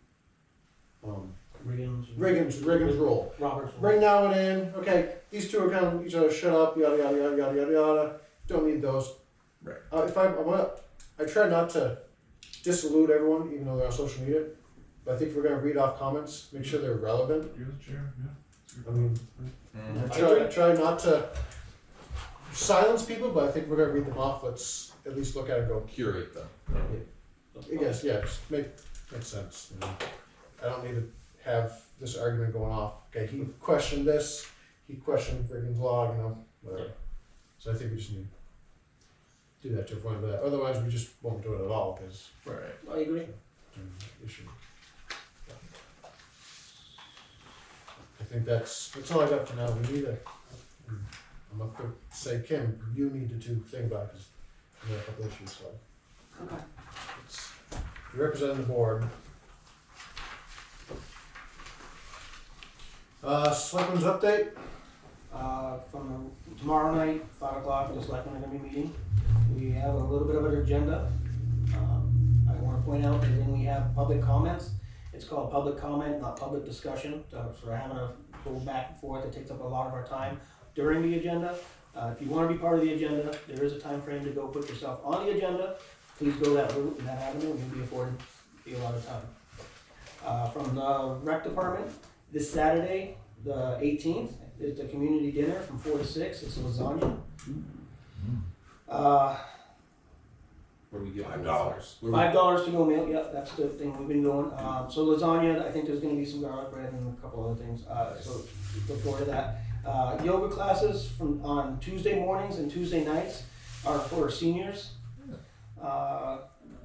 Reagan's rule. Robert's. Bring now and in, okay, these two are kind of each other, shut up, yada, yada, yada, yada, yada, yada, don't need those. Right. If I try not to dissalute everyone, even though they're on social media, but I think if we're gonna read off comments, make sure they're relevant. You're the chair, yeah. I mean, Mhm. I try not to silence people, but I think we're gonna read them off, let's at least look at it and go, Curate them. I guess, yeah, just makes sense. You know? I don't need to have this argument going off. Okay, he questioned this, he questioned Reagan's law, you know, whatever. So I think we just need to do that to avoid that. Otherwise, we just won't do it at all because Right. I agree. issue. I think that's all I got for now. We need I'm gonna say, Kim, you need to think about it because we have a couple issues. So Okay. you represent the board. Selectmen's update. From tomorrow night, 5 o'clock, the selectmen are gonna be meeting. We have a little bit of an agenda. I wanna point out that when we have public comments, it's called public comment, not public discussion. So we're having a go back and forth, it takes up a lot of our time during the agenda. If you wanna be part of the agenda, there is a time frame to go put yourself on the agenda. Please go that route and that avenue, and you'll be afforded a lot of time. From the rec department, this Saturday, the 18th, is the community dinner from 4 to 6. It's lasagna. Where we get $5. $5 to go meal. Yeah, that's the thing we've been doing. So lasagna. I think there's going to be some garlic bread and a couple other things. So look forward to that. Yoga classes on Tuesday mornings and Tuesday nights are for seniors.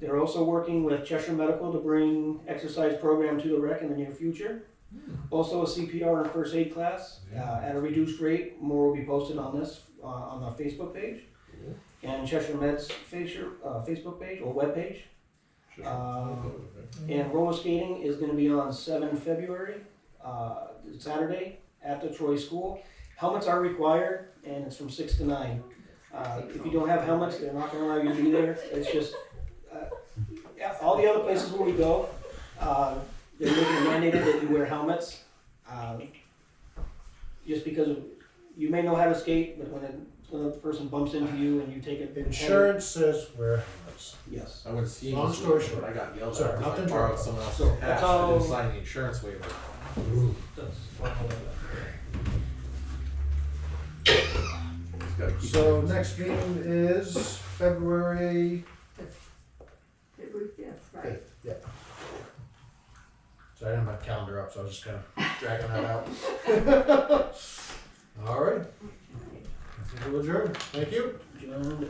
They're also working with Cheshire Medical to bring exercise program to the rec in the near future. Also a CPR and first aid class at a reduced rate. More will be posted on this on our Facebook page and Cheshire Med's Facebook page or web page. And roller skating is going to be on 7 February, Saturday at the Troy School. Helmets are required and it's from 6 to 9. If you don't have helmets, they're not going to allow you to be there. It's just all the other places where we go. They're making it mandated that you wear helmets, just because you may know how to skate, but when the person bumps into you and you take it. Insurance says wear helmets. Yes. I went skiing Long this story weekend, short. but I got yelled Sorry, at because nothing I borrowed to- someone else's So, hat. that's I didn't all- sign the insurance waiver. Just gotta keep So it. next meeting is February February 5th, right? 5th. Yeah. So I didn't have my calendar up, so I was just kind of dragging that out. All right. I think we'll adjourn. Thank you. Adjourned.